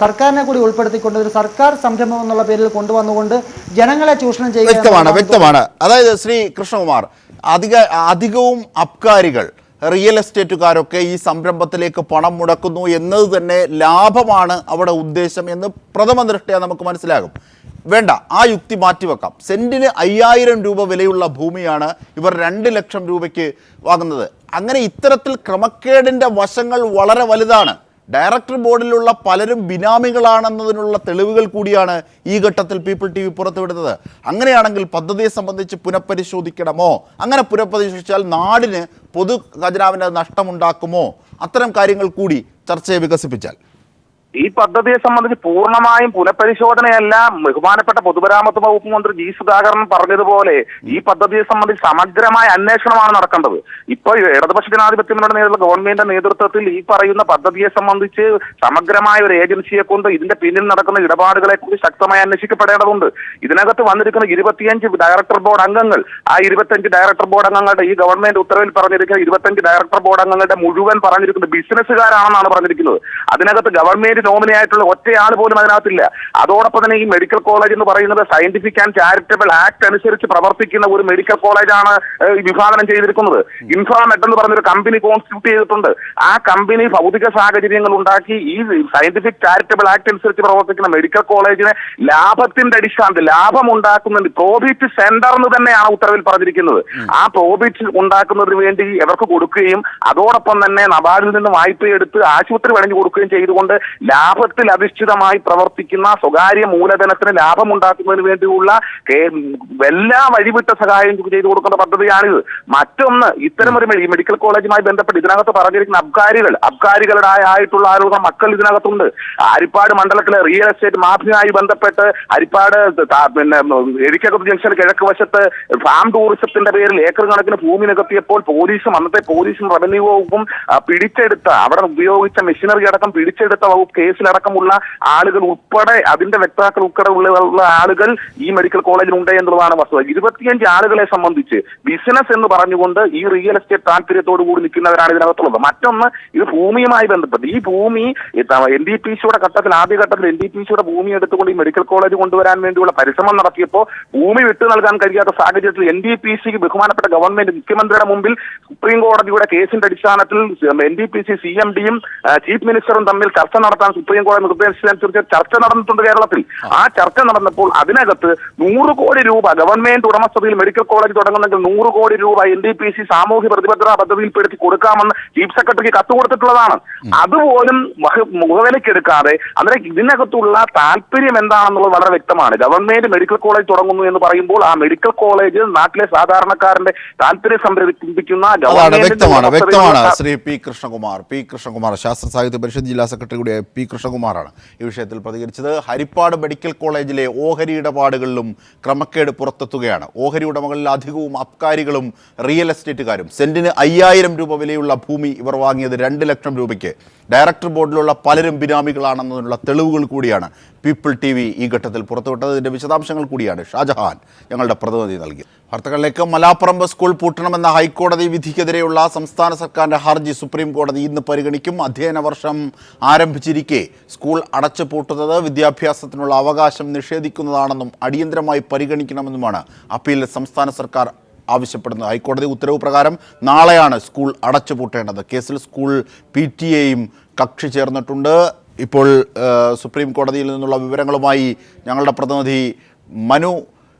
[SPEAKER 5] സർക്കാരിനെ കൂടി ഉൾപ്പെടുത്തിക്കൊണ്ട് ഒരു സർക്കാർ സംരംഭം എന്നുള്ള പേരിൽ കൊണ്ടുവന്നുകൊണ്ട് ജനങ്ങളെ ചൂഷണം ചെയ്യുക
[SPEAKER 1] വ്യക്തമാണ്. അതായത് ശ്രീ കൃഷ്ണകുമാർ, അധികവും അബ്കാരികൾ റിയൽ എസ്റ്റേറ്റുകാരൊക്കെ ഈ സംരംഭത്തിലേക്ക് പണം മുടക്കുന്നു എന്നത് തന്നെ ലാഭമാണ് അവിടെ ഉദ്ദേശം എന്ന് പ്രഥമ ദൃഷ്ട്യാ നമുക്ക് മനസ്സിലാകും. വേണ്ട, ആ യുക്തി മാറ്റിവെക്കാം. സെന്റിന് 5000 രൂപ വിലയുള്ള ഭൂമിയാണ് ഇവർ 2 ലക്ഷം രൂപയ്ക്ക് വാങ്ങുന്നത്. അങ്ങനെ ഇത്തരത്തിൽ ക്രമക്കേടിൻ്റെ വശങ്ങൾ വളരെ വലുതാണ്. ഡയറക്ടർ ബോർഡിലുള്ള പലരും ബിനാമികളാണെന്നതിനുള്ള തെളിവുകൾ കൂടിയാണ് ഈ ഘട്ടത്തിൽ പീപ്പിൾ TV പുറത്തുവിടുന്നത്. അങ്ങനെയാണെങ്കിൽ പദ്ധതിയെ സംബന്ധിച്ച് പുനഃപരിശോധിക്കണമോ? അങ്ങനെ പുനഃപരിശോധിച്ചാൽ നാടിന് പൊതു ഖജനാവിന് നഷ്ടമുണ്ടാക്കുമോ? അത്തരം കാര്യങ്ങൾ കൂടി ചർച്ചയെ വികസിപ്പിച്ചാൽ
[SPEAKER 6] ഈ പദ്ധതിയെ സംബന്ധിച്ച് പൂർണ്ണമായും പുനഃപരിശോധനയല്ല. ബഹുമാനപ്പെട്ട പൊതുമരാമത്ത് വകുപ്പ് മന്ത്രി ജി സുധാകരൻ പറഞ്ഞതുപോലെ ഈ പദ്ധതിയെ സംബന്ധിച്ച് സമഗ്രമായ അന്വേഷണമാണ് നടക്കേണ്ടത്. ഇപ്പോൾ ഇടതുപക്ഷ ജനാധിപത്യ മുന്നണിയുടെ ഗവൺമെന്റിന്റെ നേതൃത്വത്തിൽ ഈ പറയുന്ന പദ്ധതിയെ സംബന്ധിച്ച് സമഗ്രമായ ഒരു ഏജൻസിയെ കൊണ്ട് ഇതിന്റെ പിന്നിൽ നടക്കുന്ന ഇടപാടുകളെ കുറിച്ച് ശക്തമായി അന്വേഷിക്കപ്പെടേണ്ടതുണ്ട്. ഇതിനകത്ത് വന്നിരിക്കുന്ന 25 ഡയറക്ടർ ബോർഡ് അംഗങ്ങൾ, ആ 25 ഡയറക്ടർ ബോർഡ് അംഗങ്ങളുടെ ഈ ഗവൺമെന്റ് ഉത്തരവിൽ പറഞ്ഞിരിക്കുന്ന 25 ഡയറക്ടർ ബോർഡ് അംഗങ്ങളുടെ മുഴുവൻ പറഞ്ഞിരിക്കുന്നത് ബിസിനസ്സുകാരാണെന്നാണ് പറഞ്ഞിരിക്കുന്നത്. അതിനകത്ത് ഗവൺമെന്റ് നോമിനി ആയിട്ടുള്ള ഒറ്റയാൾ പോലും അതിനകത്തില്ല. അതോടൊപ്പം തന്നെ ഈ മെഡിക്കൽ കോളേജ് എന്ന് പറയുന്നത് സയന്റിഫിക് ആൻഡ് ചാരിറ്റബിൾ ആക്ട് അനുസരിച്ച് പ്രവർത്തിക്കുന്ന ഒരു മെഡിക്കൽ കോളേജാണ് വിഭാവനം ചെയ്തിരിക്കുന്നത്. ഇൻഫ്രാമെഡ് എന്ന് പറഞ്ഞൊരു കമ്പനി കോൺസ്റ്റിറ്റ്യൂട്ട് ചെയ്തിട്ടുണ്ട്. ആ കമ്പനി ഭൗതിക സാഹചര്യങ്ങൾ ഉണ്ടാക്കി ഈ സയന്റിഫിക് ചാരിറ്റബിൾ ആക്ട് അനുസരിച്ച് പ്രവർത്തിക്കുന്ന മെഡിക്കൽ കോളേജിനെ ലാഭത്തിന്റെ അടിസ്ഥാനത്തിൽ ലാഭം ഉണ്ടാക്കുന്നതിന് പ്രോഫിറ്റ് സെന്റർ എന്ന് തന്നെയാണ് ഉത്തരവിൽ പറഞ്ഞിരിക്കുന്നത്. ആ പ്രോഫിറ്റ് ഉണ്ടാക്കുന്നതിന് വേണ്ടി ഇവർക്ക് കൊടുക്കുകയും അതോടൊപ്പം തന്നെ നബാർഡിൽ നിന്ന് വായ്പയെടുത്ത് ആശുപത്രി വഴങ്ങി കൊടുക്കുകയും ചെയ്തുകൊണ്ട് ലാഭത്തിൽ അധിഷ്ഠിതമായി പ്രവർത്തിക്കുന്ന സ്വകാര്യ മൂലധനത്തിന് ലാഭം ഉണ്ടാക്കുന്നതിന് വേണ്ടിയുള്ള എല്ലാ വഴിവിട്ട സഹായം ചെയ്തു കൊടുക്കുന്ന പദ്ധതിയാണിത്. മറ്റൊന്ന്, ഇത്തരമൊരു മെഡിക്കൽ കോളേജുമായി ബന്ധപ്പെട്ട് ഇതിനകത്ത് പറഞ്ഞിരിക്കുന്ന അബ്കാരികളുടെ ആയിട്ടുള്ള ആളുകളുടെ മക്കൾ ഇതിനകത്തുണ്ട്. ഹരിപ്പാട് മണ്ഡലത്തിലെ റിയൽ എസ്റ്റേറ്റ് മാഫിയുമായി ബന്ധപ്പെട്ട് ഹരിപ്പാട് എരിക്കകത്ത് ജംഗ്ഷൻ കിഴക്ക് വശത്ത് ഫാം ടൂറിസത്തിന്റെ പേരിൽ ഏക്കർ കണക്കിന് ഭൂമി നികത്തിയപ്പോൾ അന്നത്തെ പോലീസും റവന്യൂ വകുപ്പും പിടിച്ചെടുത്ത അവിടെ ഉപയോഗിച്ച മെഷീനറി അടക്കം പിടിച്ചെടുത്ത വകുപ്പ് കേസിലടക്കമുള്ള ആളുകൾ ഉൾപ്പെടെ അതിന്റെ വ്യക്താക്കൾ ഉൾപ്പെടെ ഉള്ള ആളുകൾ ഈ മെഡിക്കൽ കോളേജിൽ ഉണ്ട് എന്നുള്ളതാണ് വസ്തുത. 25 ആളുകളെ സംബന്ധിച്ച് ബിസിനസ് എന്ന് പറഞ്ഞുകൊണ്ട് ഈ റിയൽ എസ്റ്റേറ്റ് താല്പര്യത്തോടു കൂടി നിൽക്കുന്നവരാണ് ഇതിനകത്തുള്ളത്. മറ്റൊന്ന്, ഇത് ഭൂമിയുമായി ബന്ധപ്പെട്ട് ഈ ഭൂമി NDPCയുടെ ആദ്യഘട്ടത്തിൽ NDPCയുടെ ഭൂമി എടുത്തുകൊണ്ട് ഈ മെഡിക്കൽ കോളേജ് കൊണ്ടുവരാൻ വേണ്ടിയുള്ള പരിശ്രമം നടത്തിയപ്പോൾ ഭൂമി വിട്ടു നൽകാൻ കഴിയാത്ത സാഹചര്യത്തിൽ NDPCക്ക് ബഹുമാനപ്പെട്ട ഗവൺമെന്റ് മുഖ്യമന്ത്രിയുടെ മുമ്പിൽ സുപ്രീം കോടതിയുടെ കേസിന്റെ അടിസ്ഥാനത്തിൽ NDPC CMDയും ചീഫ് മിനിസ്റ്ററും തമ്മിൽ ചർച്ച നടത്താൻ സുപ്രീം കോടതി നിർദ്ദേശിച്ചനുസരിച്ച് ചർച്ച നടന്നിട്ടുണ്ട് കേരളത്തിൽ. ആ ചർച്ച നടന്നപ്പോൾ അതിനകത്ത് 100 കോടി രൂപ ഗവൺമെന്റ് ഉടമസ്ഥതയിൽ മെഡിക്കൽ കോളേജ് തുടങ്ങുന്നെങ്കിൽ 100 കോടി രൂപ NDPC സാമൂഹ്യ പ്രതിബദ്ധതാ പദ്ധതിയിൽപ്പെടുത്തി കൊടുക്കാമെന്ന് ചീഫ് സെക്രട്ടറിക്ക് കത്ത് കൊടുത്തിട്ടുള്ളതാണ്. അതുപോലും മുഖവിലക്കെടുക്കാതെ അന്നേരം ഇതിനകത്തുള്ള താല്പര്യം എന്താണെന്നുള്ളത് വളരെ വ്യക്തമാണ്. ഗവൺമെന്റ് മെഡിക്കൽ കോളേജ് തുടങ്ങുന്നു എന്ന് പറയുമ്പോൾ ആ മെഡിക്കൽ കോളേജ് നാട്ടിലെ സാധാരണക്കാരന്റെ താല്പര്യം സംരക്ഷിക്കുന്ന
[SPEAKER 1] വ്യക്തമാണ്. ശ്രീ പി കൃഷ്ണകുമാർ ശാസ്ത്ര സാഹിത്യ പരിഷത്ത് ജില്ലാ സെക്രട്ടറി കൂടിയായ പി കൃഷ്ണകുമാറാണ് ഈ വിഷയത്തിൽ പ്രതികരിച്ചത്. ഹരിപ്പാട് മെഡിക്കൽ കോളേജിലെ ഓഹരി ഇടപാടുകളിലും ക്രമക്കേട് പുറത്തെത്തുകയാണ്. ഓഹരി ഉടമകളിൽ അധികവും അബ്കാരികളും റിയൽ എസ്റ്റേറ്റുകാരും. സെന്റിന് 5000 രൂപ വിലയുള്ള ഭൂമി ഇവർ വാങ്ങിയത് 2 ലക്ഷം രൂപയ്ക്ക്. ഡയറക്ടർ ബോർഡിലുള്ള പലരും ബിനാമികളാണെന്നതിനുള്ള തെളിവുകൾ കൂടിയാണ് പീപ്പിൾ TV ഈ ഘട്ടത്തിൽ പുറത്തുവിട്ടത്. ഇതിൻ്റെ വിശദാംശങ്ങൾ കൂടിയാണ് ഷാജഹാൻ ഞങ്ങളുടെ പ്രതിനിധി നൽകി. വാർത്തകളിലേക്ക്. മലാപ്പറമ്പ് സ്കൂൾ പൂട്ടണമെന്ന ഹൈക്കോടതി വിധിക്കെതിരെയുള്ള സംസ്ഥാന സർക്കാരിൻ്റെ ഹർജി സുപ്രീം കോടതി ഇന്ന് പരിഗണിക്കും. അധ്യയന വർഷം ആരംഭിച്ചിരിക്കെ സ്കൂൾ അടച്ചു പൂട്ടുന്നത് വിദ്യാഭ്യാസത്തിനുള്ള അവകാശം നിഷേധിക്കുന്നതാണെന്നും അടിയന്തരമായി പരിഗണിക്കണമെന്നുമാണ് അപ്പീലിൽ സംസ്ഥാന സർക്കാർ ആവശ്യപ്പെടുന്നത്. ഹൈക്കോടതി ഉത്തരവ് പ്രകാരം നാളെയാണ് സ്കൂൾ അടച്ചുപൂട്ടേണ്ടത്. കേസിൽ സ്കൂൾ PTA കക്ഷി ചേർന്നിട്ടുണ്ട്. ഇപ്പോൾ സുപ്രീം കോടതിയിൽ നിന്നുള്ള വിവരങ്ങളുമായി ഞങ്ങളുടെ പ്രതിനിധി മനു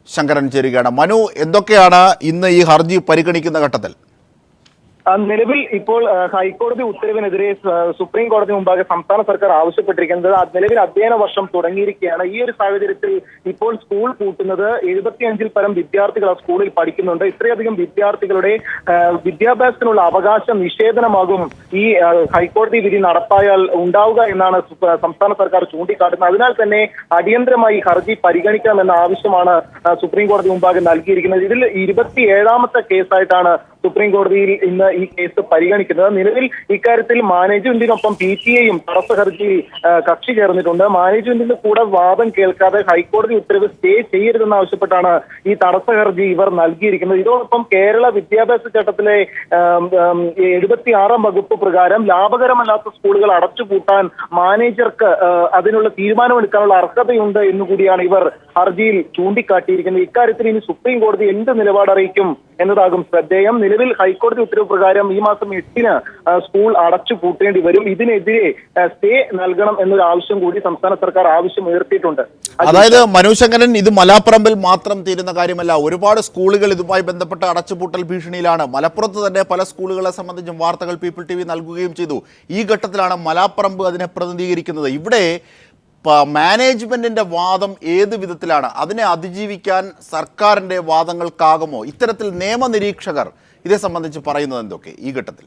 [SPEAKER 1] ശങ്കരൻ ചേരുകയാണ്. മനു, എന്തൊക്കെയാണ് ഇന്ന് ഈ ഹർജി പരിഗണിക്കുന്ന ഘട്ടത്തിൽ?
[SPEAKER 7] നിലവിൽ ഇപ്പോൾ ഹൈക്കോടതി ഉത്തരവിനെതിരെ സുപ്രീം കോടതി മുമ്പാകെ സംസ്ഥാന സർക്കാർ ആവശ്യപ്പെട്ടിരിക്കുന്നത് നിലവിൽ അധ്യയന വർഷം തുടങ്ങിയിരിക്കുകയാണ്. ഈ ഒരു സാഹചര്യത്തിൽ ഇപ്പോൾ സ്കൂൾ പൂട്ടുന്നത് 75-ൽ പരം വിദ്യാർത്ഥികൾ ആ സ്കൂളിൽ പഠിക്കുന്നുണ്ട്. ഇത്രയധികം വിദ്യാർത്ഥികളുടെ വിദ്യാഭ്യാസത്തിനുള്ള അവകാശം നിഷേധനമാകും ഈ ഹൈക്കോടതി വിധി നടപ്പായാൽ ഉണ്ടാവുക എന്നാണ് സംസ്ഥാന സർക്കാർ ചൂണ്ടിക്കാട്ടുന്നത്. അതിനാൽ തന്നെ അടിയന്തരമായി ഹർജി പരിഗണിക്കണമെന്ന ആവശ്യമാണ് സുപ്രീം കോടതി മുമ്പാകെ നൽകിയിരിക്കുന്നത്. ഇതിൽ 27ാമത്തെ കേസായിട്ടാണ് സുപ്രീം കോടതിയിൽ ഇന്ന് ഈ കേസ് പരിഗണിക്കുന്നത്. നിലവിൽ ഇക്കാര്യത്തിൽ മാനേജ്മെന്റിനൊപ്പം PTA-യും തടസ്സ ഹർജിയിൽ കക്ഷി ചേർന്നിട്ടുണ്ട്. മാനേജ്മെന്റിന്റെ കൂടെ വാദം കേൾക്കാതെ ഹൈക്കോടതി ഉത്തരവ് സ്റ്റേ ചെയ്യരുതെന്നാവശ്യപ്പെട്ടാണ് ഈ തടസ്സ ഹർജി ഇവർ നൽകിയിരിക്കുന്നത്. ഇതോടൊപ്പം കേരള വിദ്യാഭ്യാസ ചട്ടത്തിലെ 76-ാം വകുപ്പ് പ്രകാരം ലാഭകരമല്ലാത്ത സ്കൂളുകൾ അടച്ചുപൂട്ടാൻ മാനേജർക്ക് അതിനുള്ള തീരുമാനമെടുക്കാനുള്ള അർഹതയുണ്ട് എന്നുകൂടിയാണ് ഇവർ ഹർജിയിൽ ചൂണ്ടിക്കാട്ടിയിരിക്കുന്നത്. ഇക്കാര്യത്തിൽ ഇനി സുപ്രീം കോടതി എന്ത് നിലപാടറിയിക്കും എന്നതാകും ശ്രദ്ധേയം. നിലവിൽ ഹൈക്കോടതി ഉത്തരവ് പ്രകാരം ഈ മാസം 8-ന് സ്കൂൾ അടച്ചു പൂട്ടേണ്ടി വരും. ഇതിനെതിരെ സ്റ്റേ നൽകണം എന്നൊരു ആവശ്യം കൂടി സംസ്ഥാന സർക്കാർ ആവശ്യം ഉയർത്തിയിട്ടുണ്ട്.
[SPEAKER 1] അതായത് മനോശങ്കരൻ, ഇത് മലാപ്പറമ്പിൽ മാത്രം തീരുന്ന കാര്യമല്ല. ഒരുപാട് സ്കൂളുകൾ ഇതുമായി ബന്ധപ്പെട്ട് അടച്ചുപൂട്ടൽ ഭീഷണിയിലാണ്. മലപ്പുറത്ത് തന്നെ പല സ്കൂളുകളെ സംബന്ധിച്ചും വാർത്തകൾ പീപ്പിൾ TV നൽകുകയും ചെയ്തു. ഈ ഘട്ടത്തിലാണ് മലാപ്പറമ്പ് അതിനെ പ്രതിനിധീകരിക്കുന്നത്. ഇവിടെ മാനേജ്മെന്റിന്റെ വാദം ഏത് വിധത്തിലാണ്? അതിനെ അതിജീവിക്കാൻ സർക്കാരിന്റെ വാദങ്ങൾക്കാകുമോ? ഇത്തരത്തിൽ നിയമനിരീക്ഷകർ ഇതേ സംബന്ധിച്ച് പറയുന്നത് എന്തൊക്കെ ഈ ഘട്ടത്തിൽ?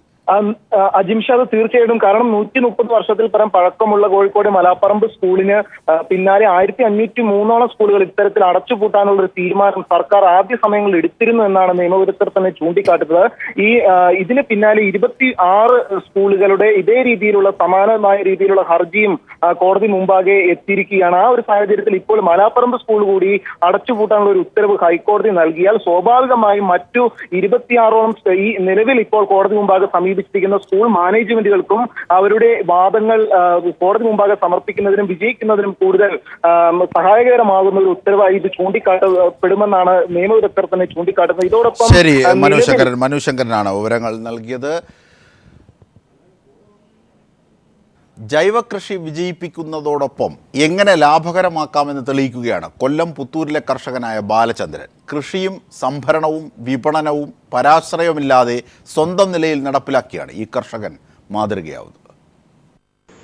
[SPEAKER 7] അജിംഷാദ്, തീർച്ചയായിട്ടും. കാരണം 130 വർഷത്തിൽ പരം പഴക്കമുള്ള കോഴിക്കോട് മലാപ്പറമ്പ് സ്കൂളിന് പിന്നാലെ 1503 സ്കൂളുകൾ ഇത്തരത്തിൽ അടച്ചുപൂട്ടാനുള്ള ഒരു തീരുമാനം സർക്കാർ ആദ്യ സമയങ്ങളിൽ എടുത്തിരുന്നു എന്നാണ് നിയമവിദഗ്ധർ തന്നെ ചൂണ്ടിക്കാട്ടുന്നത്. ഇതിന് പിന്നാലെ 26 സ്കൂളുകളുടെ ഇതേ രീതിയിലുള്ള സമാനമായ രീതിയിലുള്ള ഹർജിയും കോടതി മുമ്പാകെ എത്തിയിരിക്കുകയാണ്. ആ ഒരു സാഹചര്യത്തിൽ ഇപ്പോൾ മലാപ്പറമ്പ് സ്കൂൾ കൂടി അടച്ചുപൂട്ടാനുള്ള ഒരു ഉത്തരവ് ഹൈക്കോടതി നൽകിയാൽ സ്വാഭാവികമായും മറ്റു 26ഓളം ഈ നിലവിൽ ഇപ്പോൾ കോടതി മുമ്പാകെ സമീപിച്ചിരിക്കുന്ന സ്കൂൾ മാനേജ്മെന്റുകൾക്കും അവരുടെ വാദങ്ങൾ കോടതി മുമ്പാകെ സമർപ്പിക്കുന്നതിനും വിജയിക്കുന്നതിനും കൂടുതൽ സഹായകരമാകുന്ന ഒരു ഉത്തരവായി ഇത് ചൂണ്ടിക്കാട്ടപ്പെടുമെന്നാണ് നിയമവിദഗ്ധർ തന്നെ ചൂണ്ടിക്കാട്ടുന്നത്. ഇതോടൊപ്പം
[SPEAKER 1] ശരി, മനോശങ്കരനാണ് വിവരങ്ങൾ നൽകിയത്. ജൈവ കൃഷി വിജയിപ്പിക്കുന്നതോടൊപ്പം എങ്ങനെ ലാഭകരമാക്കാമെന്ന് തെളിയിക്കുകയാണ് കൊല്ലം പുത്തൂരിലെ കർഷകനായ ബാലചന്ദ്രൻ. കൃഷിയും സംഭരണവും വിപണനവും പരാശ്രയമില്ലാതെ സ്വന്തം നിലയിൽ നടപ്പിലാക്കിയാണ് ഈ കർഷകൻ മാതൃകയാവുന്നത്.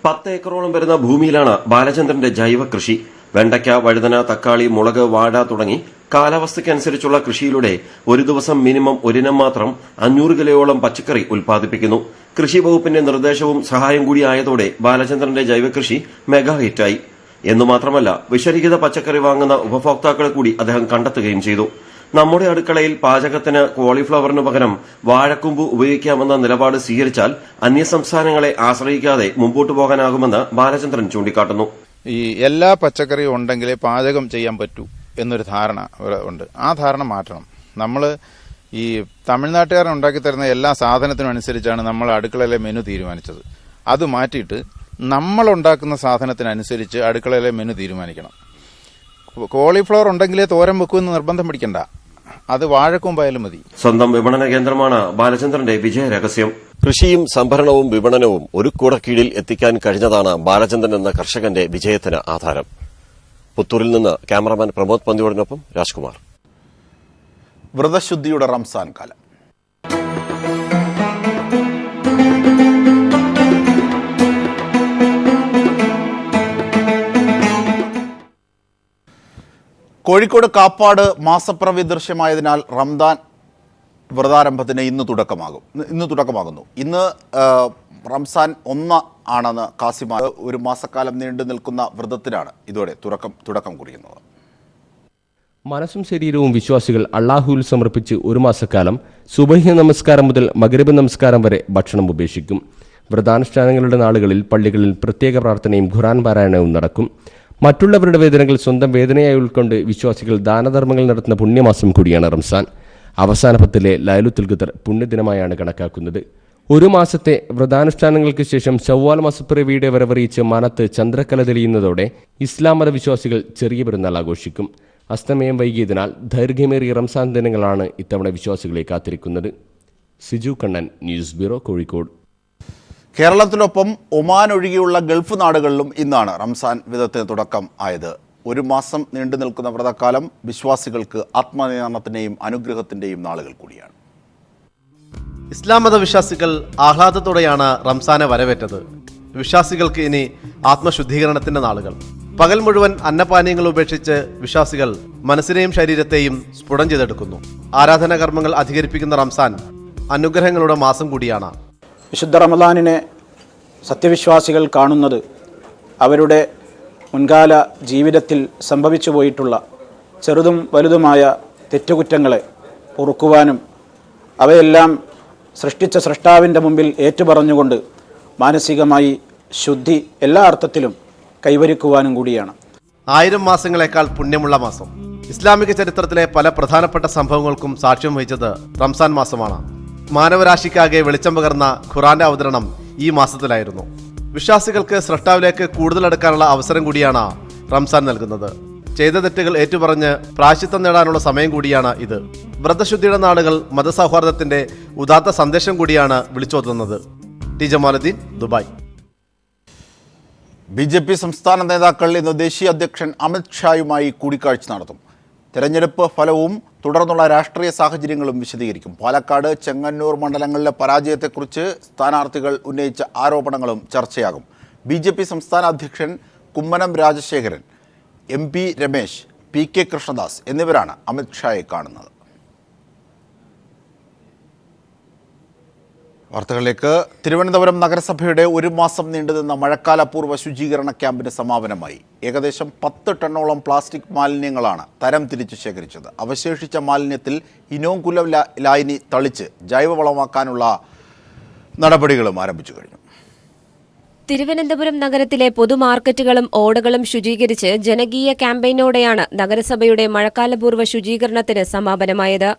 [SPEAKER 8] 10 ഏക്കറോളം വരുന്ന ഭൂമിയിലാണ് ബാലചന്ദ്രന്റെ ജൈവ കൃഷി. വെണ്ടയ്ക്ക, വഴുതന, തക്കാളി, മുളക്, വാഴ തുടങ്ങി കാലാവസ്ഥയ്ക്കനുസരിച്ചുള്ള കൃഷിയിലൂടെ ഒരു ദിവസം മിനിമം ഒരിനം മാത്രം 500 കിലോയോളം പച്ചക്കറി ഉൽപ്പാദിപ്പിക്കുന്നു. കൃഷി വകുപ്പിന്റെ നിർദ്ദേശവും സഹായം കൂടി ആയതോടെ ബാലചന്ദ്രന്റെ ജൈവകൃഷി മെഗാ ഹിറ്റായി. എന്നുമാത്രമല്ല, വിഷരഹിത പച്ചക്കറി വാങ്ങുന്ന ഉപഭോക്താക്കളെ കൂടി അദ്ദേഹം കണ്ടെത്തുകയും ചെയ്തു. നമ്മുടെ അടുക്കളയിൽ പാചകത്തിന് കോളിഫ്ലവറിന് പകരം വാഴക്കൂമ്പ് ഉപയോഗിക്കാമെന്ന നിലപാട് സ്വീകരിച്ചാൽ അന്യസംസ്ഥാനങ്ങളെ ആശ്രയിക്കാതെ മുമ്പോട്ടു പോകാനാകുമെന്ന് ബാലചന്ദ്രൻ ചൂണ്ടിക്കാട്ടുന്നു.
[SPEAKER 9] ഈ എല്ലാ പച്ചക്കറിയും ഉണ്ടെങ്കിലേ പാചകം ചെയ്യാൻ പറ്റൂ എന്നൊരു ധാരണ ഉണ്ട്. ആ ധാരണ മാറ്റണം. നമ്മൾ ഈ തമിഴ്നാട്ടുകാരൻ ഉണ്ടാക്കി തരുന്ന എല്ലാ സാധനത്തിനും അനുസരിച്ചാണ് നമ്മൾ അടുക്കളയിലെ മെനു തീരുമാനിച്ചത്. അത് മാറ്റിയിട്ട് നമ്മൾ ഉണ്ടാക്കുന്ന സാധനത്തിനനുസരിച്ച് അടുക്കളയിലെ മെനു തീരുമാനിക്കണം. കോളിഫ്ലവർ ഉണ്ടെങ്കിലേ തോരൻ വെക്കുമെന്ന് നിർബന്ധം പിടിക്കണ്ട, അത് വാഴക്കൂമ്പായാലും മതി.
[SPEAKER 8] സ്വന്തം വിപണന കേന്ദ്രമാണ് ബാലചന്ദ്രന്റെ വിജയ രഹസ്യം.
[SPEAKER 10] കൃഷിയും സംഭരണവും വിപണനവും ഒരു കുടക്കീഴിൽ എത്തിക്കാൻ കഴിഞ്ഞതാണ് ബാലചന്ദ്രൻ എന്ന കർഷകന്റെ വിജയത്തിന് ആധാരം. പുത്തൂരിൽ നിന്ന് ക്യാമറാമാൻ പ്രമോദ് പന്തിയോടിനൊപ്പം രാജ്കുമാർ.
[SPEAKER 1] വ്രതശുദ്ധിയുടെ റംസാൻ കാലം. കോഴിക്കോട് കാപ്പാട് മാസപ്പിറവി ദൃശ്യമായതിനാൽ റംദാൻ വ്രതാരംഭത്തിന് ഇന്ന് തുടക്കമാകുന്നു. ഇന്ന് റംസാൻ 1 ആണെന്ന് കാസിമ. ഒരു മാസക്കാലം നീണ്ടു നിൽക്കുന്ന വ്രതത്തിനാണ് ഇതോടെ തുടക്കം കുറിക്കുന്നത്.
[SPEAKER 11] മനസ്സും ശരീരവും വിശ്വാസികൾ അള്ളാഹുവിൽ സമർപ്പിച്ച് ഒരു മാസക്കാലം സുബഹി നമസ്കാരം മുതൽ മഗ്രിബ് നമസ്കാരം വരെ ഭക്ഷണം ഉപേക്ഷിക്കും. വ്രതാനുഷ്ഠാനങ്ങളുടെ നാളുകളിൽ പള്ളികളിൽ പ്രത്യേക പ്രാർത്ഥനയും ഖുർആൻ പാരായണവും നടക്കും. മറ്റുള്ളവരുടെ വേദനകൾ സ്വന്തം വേദനയായി ഉൾക്കൊണ്ട് വിശ്വാസികൾ ദാനധർമ്മങ്ങൾ നടത്തുന്ന പുണ്യമാസം കൂടിയാണ് റംസാൻ. അവസാന 10-ലെ ലൈലത്തുൽ ഖദർ പുണ്യദിനമായാണ് കണക്കാക്കുന്നത്. ഒരു മാസത്തെ വ്രതാനുഷ്ഠാനങ്ങൾക്ക് ശേഷം ശവ്വാൽ മാസപ്പിറവിയുടെ വരവറിയിച്ച് മനത്ത് ചന്ദ്രക്കല തെളിയുന്നതോടെ ഇസ്ലാം മതവിശ്വാസികൾ ചെറിയ പെരുന്നാൾ ആഘോഷിക്കും. അസ്തമയം വൈകിയതിനാൽ ദൈർഘ്യമേറിയ റംസാൻ ദിനങ്ങളാണ് ഇത്തവണ വിശ്വാസികളെ കാത്തിരിക്കുന്നത്. Siju Kannan, news bureau, Kozhikode.
[SPEAKER 1] കേരളത്തിനൊപ്പം ഒമാൻ ഒഴികെയുള്ള ഗൾഫ് നാടുകളിലും ഇന്നാണ് റംസാൻ വ്രതത്തിന് തുടക്കം ആയത്. ഒരു മാസം നീണ്ടു നിൽക്കുന്ന വ്രതക്കാലം വിശ്വാസികൾക്ക് ആത്മനിയന്ത്രണത്തിന്റെയും അനുഗ്രഹത്തിന്റെയും നാളുകൾ കൂടിയാണ്.
[SPEAKER 12] ഇസ്ലാം മതവിശ്വാസികൾ ആഹ്ലാദത്തോടെയാണ് റംസാനെ വരവേറ്റത്. വിശ്വാസികൾക്ക് ഇനി ആത്മശുദ്ധീകരണത്തിന്റെ നാളുകൾ. പകൽ മുഴുവൻ അന്നപാനീയങ്ങൾ ഉപേക്ഷിച്ച് വിശ്വാസികൾ മനസ്സിനെയും ശരീരത്തെയും സ്ഫുടം ചെയ്തെടുക്കുന്നു. ആരാധനാ കർമ്മങ്ങൾ അധികരിപ്പിക്കുന്ന റംസാൻ അനുഗ്രഹങ്ങളുടെ മാസം കൂടിയാണ്.
[SPEAKER 13] വിശുദ്ധ റമദാനിനെ സത്യവിശ്വാസികൾ കാണുന്നത് അവരുടെ മുൻകാല ജീവിതത്തിൽ സംഭവിച്ചു പോയിട്ടുള്ള ചെറുതും വലുതുമായ തെറ്റുകുറ്റങ്ങളെ പൊറുക്കുവാനും അവയെല്ലാം സൃഷ്ടിച്ച സൃഷ്ടാവിൻ്റെ മുമ്പിൽ ഏറ്റുപറഞ്ഞുകൊണ്ട് മാനസികമായി ശുദ്ധി എല്ലാ അർത്ഥത്തിലും കൈവരിക്കുവാനും കൂടിയാണ്.
[SPEAKER 12] 1000 മാസങ്ങളെക്കാൾ പുണ്യമുള്ള മാസം. ഇസ്ലാമിക ചരിത്രത്തിലെ പല പ്രധാനപ്പെട്ട സംഭവങ്ങൾക്കും സാക്ഷ്യം വഹിച്ചത് റംസാൻ മാസമാണ്. മാനവരാശിക്കാകെ വെളിച്ചം പകർന്ന ഖുറാന്റെ അവതരണം ഈ മാസത്തിലായിരുന്നു. വിശ്വാസികൾക്ക് സ്രഷ്ടാവിലേക്ക് കൂടുതൽ അടുക്കാനുള്ള അവസരം കൂടിയാണ് റംസാൻ നൽകുന്നത്. ചെയ്ത തെറ്റുകൾ ഏറ്റുപറഞ്ഞ് പ്രായശ്ചിത്തം നേടാനുള്ള സമയം കൂടിയാണ് ഇത്. വ്രതശുദ്ധിയുടെ നാളുകൾ മതസൗഹാർദ്ദത്തിന്റെ ഉദാത്ത സന്ദേശം കൂടിയാണ് വിളിച്ചോതുന്നത്. ടി ജമാലുദ്ദീൻ, ദുബായ്.
[SPEAKER 1] BJP സംസ്ഥാന നേതാക്കൾ ഇന്ന് ദേശീയ അധ്യക്ഷൻ അമിത് ഷായുമായി കൂടിക്കാഴ്ച നടത്തും. തെരഞ്ഞെടുപ്പ് ഫലവും തുടർന്നുള്ള രാഷ്ട്രീയ സാഹചര്യങ്ങളും വിശദീകരിക്കും. പാലക്കാട്, ചെങ്ങന്നൂർ മണ്ഡലങ്ങളിലെ പരാജയത്തെക്കുറിച്ച് സ്ഥാനാർത്ഥികൾ ഉന്നയിച്ച ആരോപണങ്ങളും ചർച്ചയാകും. BJP സംസ്ഥാന അധ്യക്ഷൻ കുമ്മനം രാജശേഖരൻ, MP രമേശ്, PK കൃഷ്ണദാസ് എന്നിവരാണ് അമിത് ഷായെ കാണുന്നത്. വാർത്തകളിലേക്ക്. തിരുവനന്തപുരം നഗരസഭയുടെ 1 മാസം നീണ്ടുനിന്ന മഴക്കാലപൂർവ്വ ശുചീകരണ ക്യാമ്പിന് സമാപനമായി. ഏകദേശം 10 ടണ്ണോളം പ്ലാസ്റ്റിക് മാലിന്യങ്ങളാണ് തരം തിരിച്ച് ശേഖരിച്ചത്. അവശേഷിച്ച മാലിന്യത്തിൽ ഇനോകുലം ലായനി തളിച്ച് ജൈവവളമാക്കാനുള്ള നടപടികളും ആരംഭിച്ചു കഴിഞ്ഞു.
[SPEAKER 14] തിരുവനന്തപുരം നഗരത്തിലെ പൊതുമാർക്കറ്റുകളും ഓടകളും ശുചീകരിച്ച് ജനകീയ ക്യാമ്പയിനോടെയാണ് നഗരസഭയുടെ മഴക്കാലപൂർവ്വ ശുചീകരണത്തിന് സമാപനമായത്.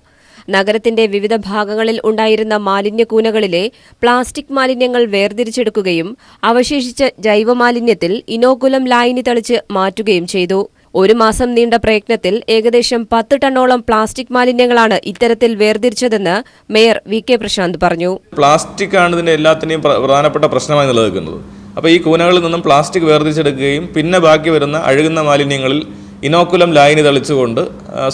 [SPEAKER 14] നഗരത്തിന്റെ വിവിധ ഭാഗങ്ങളിൽ ഉണ്ടായിരുന്ന മാലിന്യക്കൂനകളിലെ പ്ലാസ്റ്റിക് മാലിന്യങ്ങൾ വേർതിരിച്ചെടുക്കുകയും അവശേഷിച്ച ജൈവമാലിന്യത്തിൽ ഇനോകുലം ലായനി തളിച്ച് മാറ്റുകയും ചെയ്തു. 1 മാസം നീണ്ട പ്രയത്നത്തിൽ ഏകദേശം 10 ടണ്ണോളം പ്ലാസ്റ്റിക് മാലിന്യങ്ങളാണ് ഇത്തരത്തിൽ വേർതിരിച്ചതെന്ന് മേയർ VK പ്രശാന്ത് പറഞ്ഞു.
[SPEAKER 15] പ്ലാസ്റ്റിക് ആണ് ഇതിന്റെ എല്ലാത്തിനെയും പ്രധാനപ്പെട്ട പ്രശ്നമായി നിലനിൽക്കുന്നത്. അപ്പോൾ ഈ കൂനകളിൽ നിന്നും പ്ലാസ്റ്റിക് വേർതിരിച്ചെടുക്കുകയും പിന്നെ ബാക്കി വരുന്ന അഴുകുന്ന മാലിന്യങ്ങളിൽ ഇനോക്കുലം ലായനി തളിച്ചുകൊണ്ട്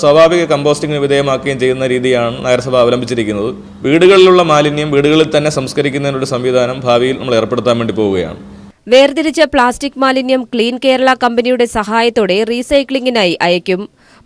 [SPEAKER 15] സ്വാഭാവിക കമ്പോസ്റ്റിങ്ങിന് വിധേയമാക്കുകയും ചെയ്യുന്ന രീതിയാണ് നഗരസഭ അവലംബിച്ചിരിക്കുന്നത്. വീടുകളിലുള്ള മാലിന്യം വീടുകളിൽ തന്നെ സംസ്കരിക്കുന്നതിനൊരു സംവിധാനം ഭാവിയിൽ നമ്മൾ ഏർപ്പെടുത്താൻ വേണ്ടി പോവുകയാണ്.
[SPEAKER 14] വേർതിരിച്ച പ്ലാസ്റ്റിക് മാലിന്യം ക്ലീൻ കേരള കമ്പനിയുടെ സഹായത്തോടെ റീസൈക്ലിംഗിനായി അയക്കും.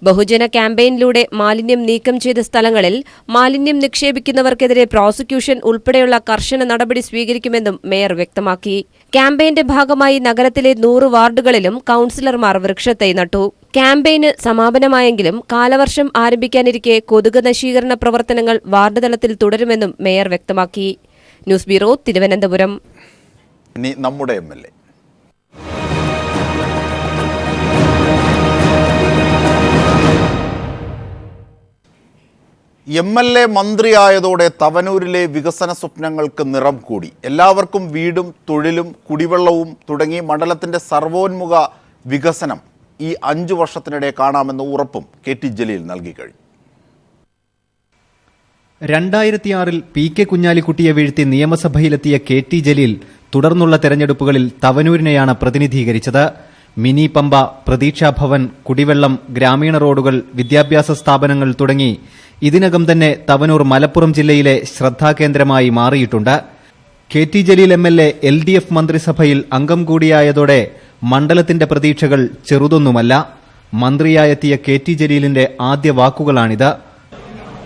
[SPEAKER 14] ബഹുജന ക്യാമ്പയിനിലൂടെ മാലിന്യം നീക്കം ചെയ്ത സ്ഥലങ്ങളിൽ മാലിന്യം നിക്ഷേപിക്കുന്നവർക്കെതിരെ പ്രോസിക്യൂഷൻ ഉൾപ്പെടെയുള്ള കർശന നടപടി സ്വീകരിക്കുമെന്നും മേയർ വ്യക്തമാക്കി. ക്യാമ്പയിന്റെ ഭാഗമായി നഗരത്തിലെ 100 വാർഡുകളിലും കൌൺസിലർമാർ വൃക്ഷത്തൈ നട്ടു. ക്യാമ്പയിന് സമാപനമായെങ്കിലും കാലവർഷം ആരംഭിക്കാനിരിക്കെ കൊതുക് നശീകരണ പ്രവർത്തനങ്ങൾ വാർഡ് തലത്തിൽ തുടരുമെന്നും മേയർ വ്യക്തമാക്കി. News bureau, Thiruvananthapuram.
[SPEAKER 1] ഇനി നമ്മുടെ MLA. MLA മന്ത്രിയായതോടെ തവനൂരിലെ വികസന സ്വപ്നങ്ങൾക്ക് നിറം കൂടി. എല്ലാവർക്കും വീടും തൊഴിലും കുടിവെള്ളവും തുടങ്ങി മണ്ഡലത്തിന്റെ സർവോന്മുഖ വികസനം ഈ 5 വർഷത്തിനിടെ കാണാമെന്ന ഉറപ്പും KT ജലീൽ നൽകിക്കഴിഞ്ഞു.
[SPEAKER 16] 2006-ൽ PK കുഞ്ഞാലിക്കുട്ടിയെ വീഴ്ത്തി നിയമസഭയിലെത്തിയ KT ജലീൽ തുടർന്നുള്ള തെരഞ്ഞെടുപ്പുകളിൽ തവനൂരിനെയാണ് പ്രതിനിധീകരിച്ചത്. മിനി പമ്പ, പ്രതീക്ഷാഭവൻ, കുടിവെള്ളം, ഗ്രാമീണ റോഡുകൾ, വിദ്യാഭ്യാസ സ്ഥാപനങ്ങൾ തുടങ്ങി ഇതിനകം തന്നെ തവനൂർ മലപ്പുറം ജില്ലയിലെ ശ്രദ്ധാകേന്ദ്രമായി മാറിയിട്ടുണ്ട്. KT ജലീൽ MLA LDF മന്ത്രിസഭയിൽ അംഗം കൂടിയായതോടെ മണ്ഡലത്തിന്റെ പ്രതീക്ഷകൾ ചെറുതൊന്നുമല്ല. മന്ത്രിയായെത്തിയ KT ജലീലിന്റെ ആദ്യ വാക്കുകളാണിത്.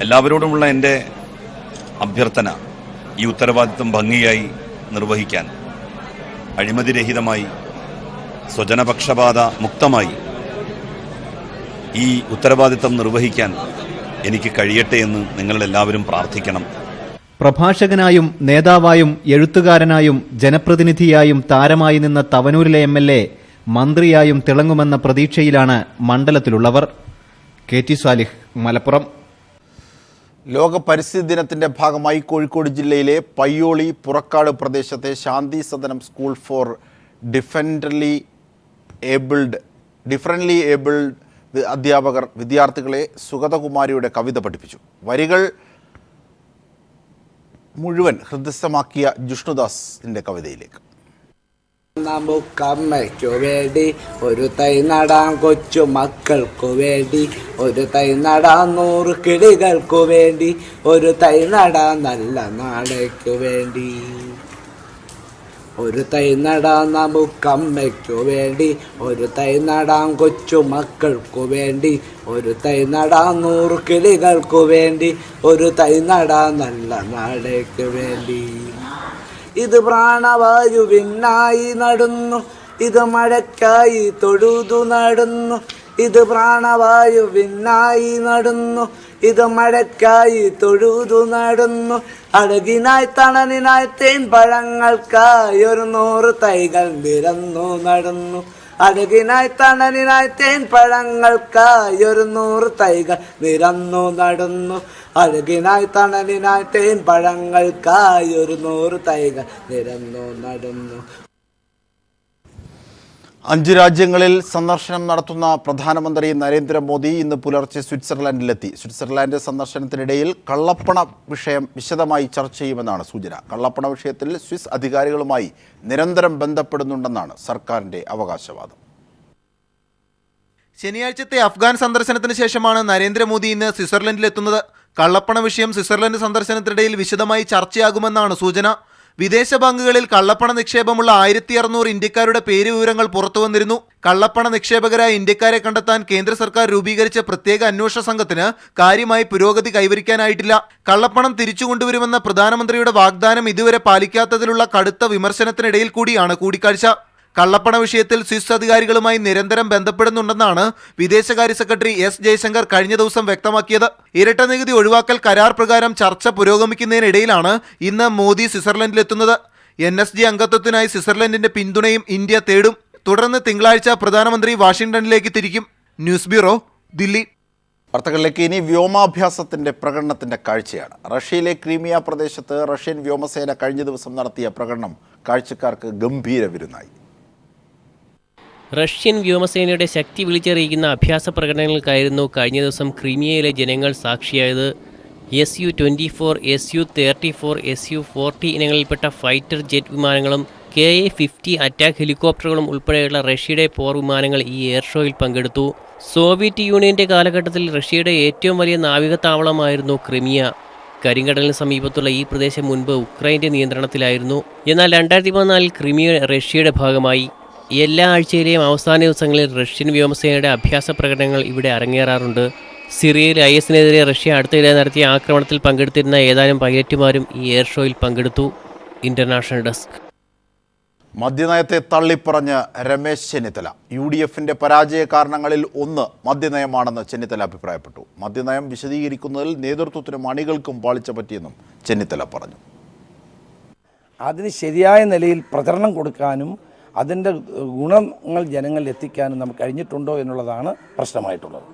[SPEAKER 17] എല്ലാവരോടുമുള്ള എൻ്റെ അഭ്യർത്ഥന ഈ ഉത്തരവാദിത്വം ഭംഗിയായി നിർവഹിക്കാൻ, അഴിമതിരഹിതമായി സ്വജനപക്ഷപാത മുക്തമായി ഈ ഉത്തരവാദിത്വം നിർവഹിക്കാൻ എനിക്ക് കഴിയട്ടെ എന്ന് നിങ്ങളെല്ലാവരും പ്രാർത്ഥിക്കണം.
[SPEAKER 16] പ്രഭാഷകനായും നേതാവായും എഴുത്തുകാരനായും ജനപ്രതിനിധിയായും താരമായി നിന്ന തവനൂരിലെ MLA മന്ത്രിയായും തിളങ്ങുമെന്ന പ്രതീക്ഷയിലാണ് മണ്ഡലത്തിലുള്ളവർ. KT Salih, Malappuram.
[SPEAKER 1] ലോക പരിസ്ഥിതി ദിനത്തിന്റെ ഭാഗമായി കോഴിക്കോട് ജില്ലയിലെ പയ്യോളി പുറക്കാട് പ്രദേശത്തെ ശാന്തി സദനം സ്കൂൾ ഫോർ ഡിഫറൻ്റ്ലി ഏബിൾഡ് അധ്യാപകർ വിദ്യാർത്ഥികളെ സുഗതകുമാരിയുടെ കവിത പഠിപ്പിച്ചു. വരികൾ മുഴുവൻ ഹൃദയസ്ഥമാക്കിയ ജിഷ്ണുദാസിന്റെ കവിതയിലേക്ക്.
[SPEAKER 18] നമുക്കമ്മയ്ക്കു വേണ്ടി ഒരു തൈ നടാം, കൊച്ചു മക്കൾക്കു വേണ്ടി ഒരു തൈ നടാം, 100 കിളികൾക്കു വേണ്ടി ഒരു തൈ നടാം, നല്ല നാളേക്കു വേണ്ടി ഒരു തൈ നടാം. നമുക്കമ്മയ്ക്കു വേണ്ടി ഒരു തൈ നടാം, കൊച്ചു മക്കൾക്കു വേണ്ടി ഒരു തൈ നടാം, 100 കിളികൾക്കു വേണ്ടി ഒരു തൈ നടാം, നല്ല നാളേക്കു വേണ്ടി. ഇത് പ്രാണവായുവിനായി നടുന്നു, ഇത് മഴയ്ക്കായി തൊഴുതു നടുന്നു, ഇത് പ്രാണവായുവിനായി നടുന്നു, ഇത് മഴയ്ക്കായി തൊഴുതു നടന്നു. അഴകിനായി തണലിനായി തേൻ പഴങ്ങൾക്കായി 100 തൈകൾ നിരന്നു നടന്നു. അഴകിനായി തണലിനായി തേൻ പഴങ്ങൾക്കായി 100 തൈകൾ നിരന്നു നടന്നു. അഴകിനായി തണലിനായി തേൻ പഴങ്ങൾക്കായി 100 തൈകൾ നിരന്നു നടന്നു.
[SPEAKER 1] 5 രാജ്യങ്ങളിൽ സന്ദർശനം നടത്തുന്ന പ്രധാനമന്ത്രി നരേന്ദ്രമോദി ഇന്ന് പുലർച്ചെ സ്വിറ്റ്സർലൻഡിലെത്തി. സ്വിറ്റ്സർലാൻഡ് സന്ദർശനത്തിനിടയിൽ കള്ളപ്പണ വിഷയം വിശദമായി ചർച്ച ചെയ്യുമെന്നാണ് സൂചന. കള്ളപ്പണ വിഷയത്തിൽ സ്വിസ് അധികാരികളുമായി നിരന്തരം ബന്ധപ്പെടുന്നുണ്ടെന്നാണ് സർക്കാരിന്റെ അവകാശവാദം.
[SPEAKER 19] ശനിയാഴ്ചത്തെ അഫ്ഗാൻ സന്ദർശനത്തിന് ശേഷമാണ് നരേന്ദ്രമോദി ഇന്ന് സ്വിറ്റ്സർലൻഡിലെത്തുന്നത്. കള്ളപ്പണ വിഷയം സ്വിറ്റ്സർലൻഡ് സന്ദർശനത്തിനിടയിൽ വിശദമായി ചർച്ചയാകുമെന്നാണ് സൂചന. വിദേശ ബാങ്കുകളിൽ കള്ളപ്പണ നിക്ഷേപമുള്ള 1600 ഇന്ത്യക്കാരുടെ പേര് വിവരങ്ങൾ പുറത്തുവന്നിരുന്നു. കള്ളപ്പണ നിക്ഷേപകരായ ഇന്ത്യക്കാരെ കണ്ടെത്താൻ കേന്ദ്ര സർക്കാർ രൂപീകരിച്ച പ്രത്യേക അന്വേഷണ സംഘത്തിന് കാര്യമായി പുരോഗതി കൈവരിക്കാനായിട്ടില്ല. കള്ളപ്പണം തിരിച്ചുകൊണ്ടുവരുമെന്ന പ്രധാനമന്ത്രിയുടെ വാഗ്ദാനം ഇതുവരെ പാലിക്കാത്തതിലുള്ള കടുത്ത വിമർശനത്തിനിടയിൽ കൂടിയാണ് കൂടിക്കാഴ്ച. കള്ളപ്പണ വിഷയത്തിൽ സ്വിസ് അധികാരികളുമായി നിരന്തരം ബന്ധപ്പെടുന്നുണ്ടെന്നാണ് വിദേശകാര്യ സെക്രട്ടറി എസ് ജയശങ്കർ കഴിഞ്ഞ ദിവസം വ്യക്തമാക്കിയത്. ഇരട്ട നികുതി ഒഴിവാക്കൽ കരാർ പ്രകാരം ചർച്ച പുരോഗമിക്കുന്നതിനിടയിലാണ് ഇന്ന് മോദി സ്വിറ്റ്സർലൻഡിലെത്തുന്നത്. NSG അംഗത്വത്തിനായി സ്വിറ്റ്സർലൻഡിന്റെ പിന്തുണയും ഇന്ത്യ തേടും. തുടർന്ന് തിങ്കളാഴ്ച പ്രധാനമന്ത്രി വാഷിംഗ്ടണിലേക്ക് തിരിക്കും. News bureau, Delhi.
[SPEAKER 1] വാർത്തകളിലേക്ക് ഇനി വ്യോമാഭ്യാസത്തിന്റെ പ്രകടനത്തിന്റെ കാഴ്ചയാണ്. റഷ്യയിലെ ക്രീമിയ പ്രദേശത്ത് റഷ്യൻ വ്യോമസേന കഴിഞ്ഞ ദിവസം നടത്തിയ പ്രകടനം കാഴ്ചക്കാർക്ക് ഗംഭീര വിരുന്നായി.
[SPEAKER 20] റഷ്യൻ വ്യോമസേനയുടെ ശക്തി വിളിച്ചറിയിക്കുന്ന അഭ്യാസ പ്രകടനങ്ങൾക്കായിരുന്നു കഴിഞ്ഞ ദിവസം ക്രീമിയയിലെ ജനങ്ങൾ സാക്ഷിയായത്. Su-24, Su-34, Su-40 ഇനങ്ങളിൽപ്പെട്ട fighter jet വിമാനങ്ങളും Ka-50 അറ്റാക്ക് ഹെലികോപ്റ്ററുകളും ഉൾപ്പെടെയുള്ള റഷ്യയുടെ പോർ വിമാനങ്ങൾ ഈ എയർ ഷോയിൽ പങ്കെടുത്തു. സോവിയറ്റ് യൂണിയന്റെ കാലഘട്ടത്തിൽ റഷ്യയുടെ ഏറ്റവും വലിയ നാവിക താവളമായിരുന്നു ക്രിമിയ. കരിങ്കടലിന് സമീപത്തുള്ള ഈ പ്രദേശം മുൻപ് ഉക്രൈൻ്റെ നിയന്ത്രണത്തിലായിരുന്നു. എന്നാൽ 2014 ക്രിമിയ റഷ്യയുടെ ഭാഗമായി. എല്ലാ ആഴ്ചയിലെയും അവസാന ദിവസങ്ങളിൽ റഷ്യൻ വ്യോമസേനയുടെ അഭ്യാസ പ്രകടനങ്ങൾ ഇവിടെ അരങ്ങേറാറുണ്ട്. സിറിയയിൽ IS-നെതിരെ റഷ്യ അടുത്തിടെ നടത്തിയ ആക്രമണത്തിൽ പങ്കെടുത്തിരുന്ന ഏതാനും പൈലറ്റുമാരും ഈ എയർ ഷോയിൽ പങ്കെടുത്തു. International desk.
[SPEAKER 1] മദ്യനയത്തെ തള്ളിപ്പറഞ്ഞ് രമേശ് ചെന്നിത്തല. UDFന്റെ പരാജയ കാരണങ്ങളിൽ ഒന്ന് മദ്യനയമാണെന്ന് ചെന്നിത്തല അഭിപ്രായപ്പെട്ടു. മദ്യനയം വിശദീകരിക്കുന്നതിൽ നേതൃത്വത്തിനും അണികൾക്കും പാളിച്ച പറ്റിയെന്നും ചെന്നിത്തല പറഞ്ഞു.
[SPEAKER 2] അതിന് ശരിയായ നിലയിൽ പ്രചരണം കൊടുക്കാനും അതിൻ്റെ ഗുണങ്ങൾ ജനങ്ങളിൽ എത്തിക്കാനും നമുക്ക് കഴിഞ്ഞിട്ടുണ്ടോ എന്നുള്ളതാണ് പ്രശ്നമായിട്ടുള്ളത്.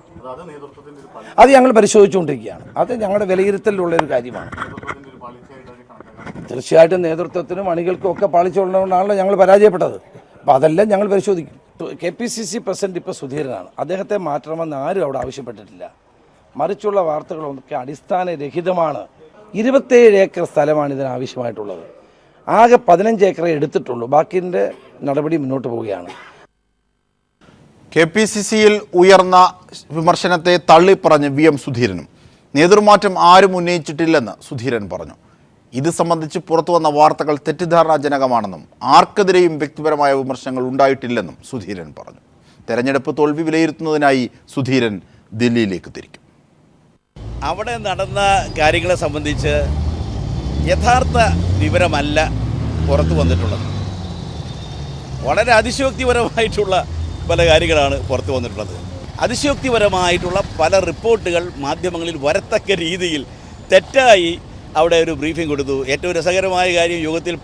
[SPEAKER 2] അത് ഞങ്ങൾ പരിശോധിച്ചുകൊണ്ടിരിക്കുകയാണ്. അത് ഞങ്ങളുടെ വിലയിരുത്തലിലുള്ളൊരു കാര്യമാണ്. തീർച്ചയായിട്ടും നേതൃത്വത്തിനും അണികൾക്കും ഒക്കെ പാളിച്ചുള്ളതുകൊണ്ടാണല്ലോ ഞങ്ങൾ പരാജയപ്പെട്ടത്. അപ്പോൾ അതെല്ലാം ഞങ്ങൾ പരിശോധിക്കും. KPCC പ്രസിഡന്റ് ഇപ്പോൾ സുധീരനാണ്. അദ്ദേഹത്തെ മാറ്റണമെന്ന് ആരും അവിടെ ആവശ്യപ്പെട്ടിട്ടില്ല. മറിച്ചുള്ള വാർത്തകളൊക്കെ അടിസ്ഥാനരഹിതമാണ്. 27 ഏക്കർ സ്ഥലമാണ് ഇതിനാവശ്യമായിട്ടുള്ളത്. ആകെ 15 ഏക്കറേ എടുത്തിട്ടുള്ളൂ. ബാക്കിൻ്റെ നടപടി മുന്നോട്ട് പോവുകയാണ്.
[SPEAKER 1] KPCCയിൽ ഉയർന്ന വിമർശനത്തെ തള്ളിപ്പറഞ്ഞ് VM സുധീരനും. നേതൃമാറ്റം ആരും ഉന്നയിച്ചിട്ടില്ലെന്ന് സുധീരൻ പറഞ്ഞു. ഇത് സംബന്ധിച്ച് പുറത്തുവന്ന വാർത്തകൾ തെറ്റിദ്ധാരണാജനകമാണെന്നും ആർക്കെതിരെയും വ്യക്തിപരമായ വിമർശനങ്ങൾ ഉണ്ടായിട്ടില്ലെന്നും സുധീരൻ പറഞ്ഞു. തെരഞ്ഞെടുപ്പ് തോൽവി വിലയിരുത്തുന്നതിനായി സുധീരൻ ദില്ലിയിലേക്ക് തിരിക്കും.
[SPEAKER 4] അവിടെ നടന്ന കാര്യങ്ങളെ സംബന്ധിച്ച് യഥാർത്ഥ വിവരമല്ല പുറത്തു വന്നിട്ടുള്ളത്. വളരെ അതിശയോക്തിപരമായിട്ടുള്ള പല കാര്യങ്ങളാണ് പുറത്തു വന്നിട്ടുള്ളത്. അതിശയോക്തിപരമായിട്ടുള്ള പല റിപ്പോർട്ടുകൾ മാധ്യമങ്ങളിൽ വരത്തക്ക രീതിയിൽ തെറ്റായി അവിടെ ഒരു ബ്രീഫിംഗ് കൊടുത്തു. ഏറ്റവും രസകരമായ കാര്യം, യോഗത്തിൽ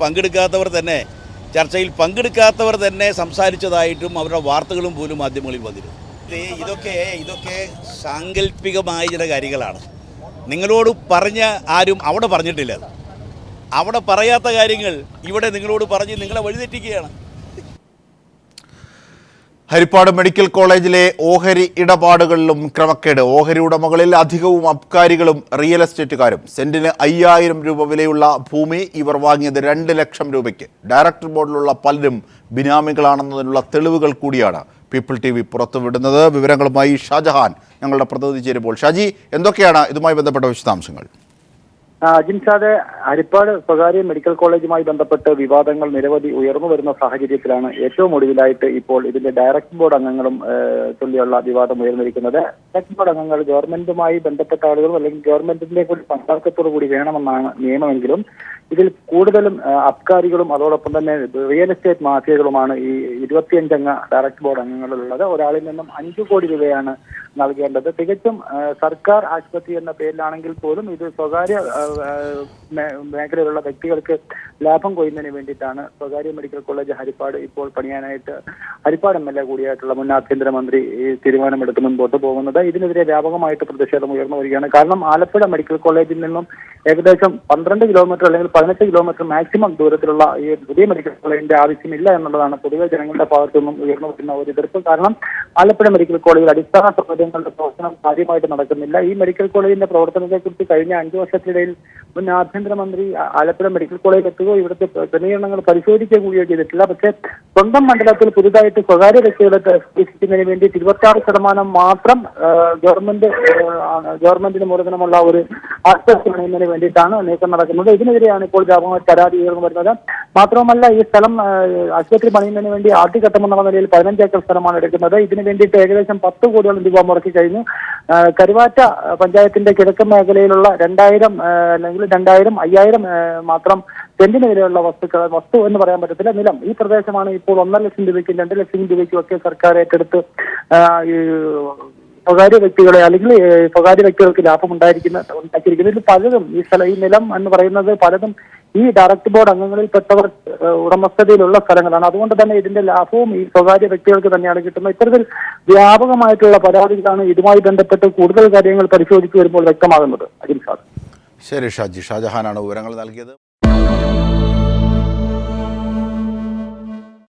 [SPEAKER 4] ചർച്ചയിൽ പങ്കെടുക്കാത്തവർ തന്നെ സംസാരിച്ചതായിട്ടും അവരുടെ വാർത്തകളും പോലും മാധ്യമങ്ങളിൽ വന്നിരുന്നു. ഇതൊക്കെ സാങ്കല്പികമായ ചില കാര്യങ്ങളാണ്. നിങ്ങളോട് പറഞ്ഞ ആരും അവിടെ പറഞ്ഞിട്ടില്ല. അവിടെ പറയാത്ത കാര്യങ്ങൾ ഇവിടെ നിങ്ങളോട് പറഞ്ഞ് നിങ്ങളെ വഴിതെറ്റിക്കുകയാണ്.
[SPEAKER 1] ഹരിപ്പാട് മെഡിക്കൽ കോളേജിലെ ഓഹരി ഇടപാടുകളിലും ക്രമക്കേട്. ഓഹരി ഉടമകളിൽ അധികവും അബ്കാരികളും റിയൽ എസ്റ്റേറ്റുകാരും. സെന്റിന് 5000 രൂപ വിലയുള്ള ഭൂമി ഇവർ വാങ്ങിയത് 2 ലക്ഷം രൂപയ്ക്ക്. ഡയറക്ടർ ബോർഡിലുള്ള പലരും ബിനാമികളാണെന്നതിനുള്ള തെളിവുകൾ കൂടിയാണ് പീപ്പിൾ TV പുറത്തുവിടുന്നത്. വിവരങ്ങളുമായി ഷാജഹാൻ ഞങ്ങളുടെ പ്രതിനിധി ചേരുമ്പോൾ. ഷാജി, എന്തൊക്കെയാണ് ഇതുമായി ബന്ധപ്പെട്ട വിശദാംശങ്ങൾ?
[SPEAKER 21] അജിൻഷാദെ, ഹരിപ്പാട് സ്വകാര്യ മെഡിക്കൽ കോളേജുമായി ബന്ധപ്പെട്ട് വിവാദങ്ങൾ നിരവധി ഉയർന്നു വരുന്ന സാഹചര്യത്തിലാണ് ഏറ്റവും ഒടുവിലായിട്ട് ഇപ്പോൾ ഇതിന്റെ ഡയറക്ടർ ബോർഡ് അംഗങ്ങളും ചൊല്ലിയുള്ള വിവാദം ഉയർന്നിരിക്കുന്നത്. ഡയറക്ടർ ബോർഡ് അംഗങ്ങൾ ഗവൺമെന്റുമായി ബന്ധപ്പെട്ട ആളുകളും അല്ലെങ്കിൽ ഗവൺമെന്റിന്റെ കൂടി പങ്കാളിത്തത്തോടു കൂടി വേണമെന്നാണ് നിയമമെങ്കിലും ഇതിൽ കൂടുതലും അബ്കാരികളും അതോടൊപ്പം തന്നെ റിയൽ എസ്റ്റേറ്റ് മാഫിയകളുമാണ് ഈ 25 അംഗ ഡയറക്ടർ ബോർഡ് അംഗങ്ങളുള്ളത്. ഒരാളിൽ നിന്നും 5 കോടി രൂപയാണ് നൽകേണ്ടത്. തികച്ചും സർക്കാർ ആശുപത്രി എന്ന പേരിലാണെങ്കിൽ പോലും ഇത് സ്വകാര്യ മേഖലയിലുള്ള വ്യക്തികൾക്ക് ലാഭം കൊയ്യുന്നതിന് വേണ്ടിയിട്ടാണ് സ്വകാര്യ മെഡിക്കൽ കോളേജ് ഹരിപ്പാട് ഇപ്പോൾ പണിയാനായിട്ട് ഹരിപ്പാട് MLA കൂടിയായിട്ടുള്ള മുൻ ആഭ്യന്തരമന്ത്രി ഈ തീരുമാനമെടുത്ത് മുൻപോട്ട് പോകുന്നത്. ഇതിനെതിരെ വ്യാപകമായിട്ട് പ്രതിഷേധം ഉയർന്നു വരികയാണ്. കാരണം ആലപ്പുഴ മെഡിക്കൽ കോളേജിൽ നിന്നും ഏകദേശം 12 കിലോമീറ്റർ അല്ലെങ്കിൽ 18 കിലോമീറ്റർ മാക്സിമം ദൂരത്തിലുള്ള ഈ പുതിയ മെഡിക്കൽ കോളേജിന്റെ ആവശ്യമില്ല എന്നുള്ളതാണ് പൊതുവെ ജനങ്ങളുടെ ഭാഗത്തു നിന്നും ഉയർന്നു വരുന്ന ഒരു എതിർപ്പ്. കാരണം ആലപ്പുഴ മെഡിക്കൽ കോളേജിൽ അടിസ്ഥാന സൗകര്യങ്ങളുടെ പ്രവർത്തനം കാര്യമായിട്ട് നടക്കുന്നില്ല. ഈ മെഡിക്കൽ കോളേജിന്റെ പ്രവർത്തനത്തെക്കുറിച്ച് കഴിഞ്ഞ 5 വർഷത്തിനിടയിൽ മുൻ ആഭ്യന്തരമന്ത്രി ആലപ്പുഴ മെഡിക്കൽ കോളേജിൽ എത്തുകയോ ഇവിടുത്തെ ക്രമീകരണങ്ങൾ പരിശോധിക്കുകയോ കൂടിയോ ചെയ്തിട്ടില്ല. പക്ഷേ സ്വന്തം മണ്ഡലത്തിൽ പുതുതായിട്ട് സ്വകാര്യ വ്യക്തികളെ ചികിത്സിക്കുന്നതിന് വേണ്ടി 26% മാത്രം ഗവൺമെന്റിന് മൂലധനമുള്ള ഒരു ആശുപത്രി പണിയുന്നതിന് വേണ്ടിയിട്ടാണ് നീക്കം നടക്കുന്നത്. ഇതിനെതിരെയാണ് ഇപ്പോൾ വ്യാപകമായി പരാതി ഉയർന്നു വരുന്നത്. മാത്രവുമല്ല, ഈ സ്ഥലം ആശുപത്രി പണിയുന്നതിന് വേണ്ടി ആദ്യഘട്ടം എന്ന നിലയിൽ 15 ഏക്കർ സ്ഥലമാണ് എടുക്കുന്നത്. ഇതിന് വേണ്ടിയിട്ട് ഏകദേശം 10 കോടിയോളം രൂപ മുടക്കി കഴിഞ്ഞു. കരുവാറ്റ പഞ്ചായത്തിന്റെ കിഴക്കൻ മേഖലയിലുള്ള 2000 അല്ലെങ്കിൽ 2000, 5000 മാത്രം സെന്റിന് വിലയുള്ള വസ്തു എന്ന് പറയാൻ പറ്റത്തില്ല, നിലം. ഈ പ്രദേശമാണ് ഇപ്പോൾ 1.5 ലക്ഷം രൂപയ്ക്കും 2 ലക്ഷം രൂപയ്ക്കും ഒക്കെ സർക്കാർ ഏറ്റെടുത്ത് സ്വകാര്യ വ്യക്തികളെ അല്ലെങ്കിൽ സ്വകാര്യ വ്യക്തികൾക്ക് ലാഭം ഉണ്ടാക്കിയിരിക്കുന്നത്. ഇതിൽ പലതും ഈ നിലം എന്ന് പറയുന്നത് പലതും ഈ ഡയറക്ടർ ബോർഡ് അംഗങ്ങളിൽപ്പെട്ടവർ ഉടമസ്ഥതയിലുള്ള സ്ഥലങ്ങളാണ്. അതുകൊണ്ട് തന്നെ ഇതിന്റെ ലാഭവും ഈ സ്വകാര്യ വ്യക്തികൾക്ക് തന്നെയാണ് കിട്ടുന്നത്. ഇത്തരത്തിൽ വ്യാപകമായിട്ടുള്ള പരാതികളാണ് ഇതുമായി ബന്ധപ്പെട്ട് കൂടുതൽ കാര്യങ്ങൾ പരിശോധിച്ചു വരുമ്പോൾ വ്യക്തമാകുന്നത്. അജിൻഷാദ്.
[SPEAKER 1] ശരി ഷാജി, ഷാജഹാനാണ് വിവരങ്ങൾ നൽകിയത്.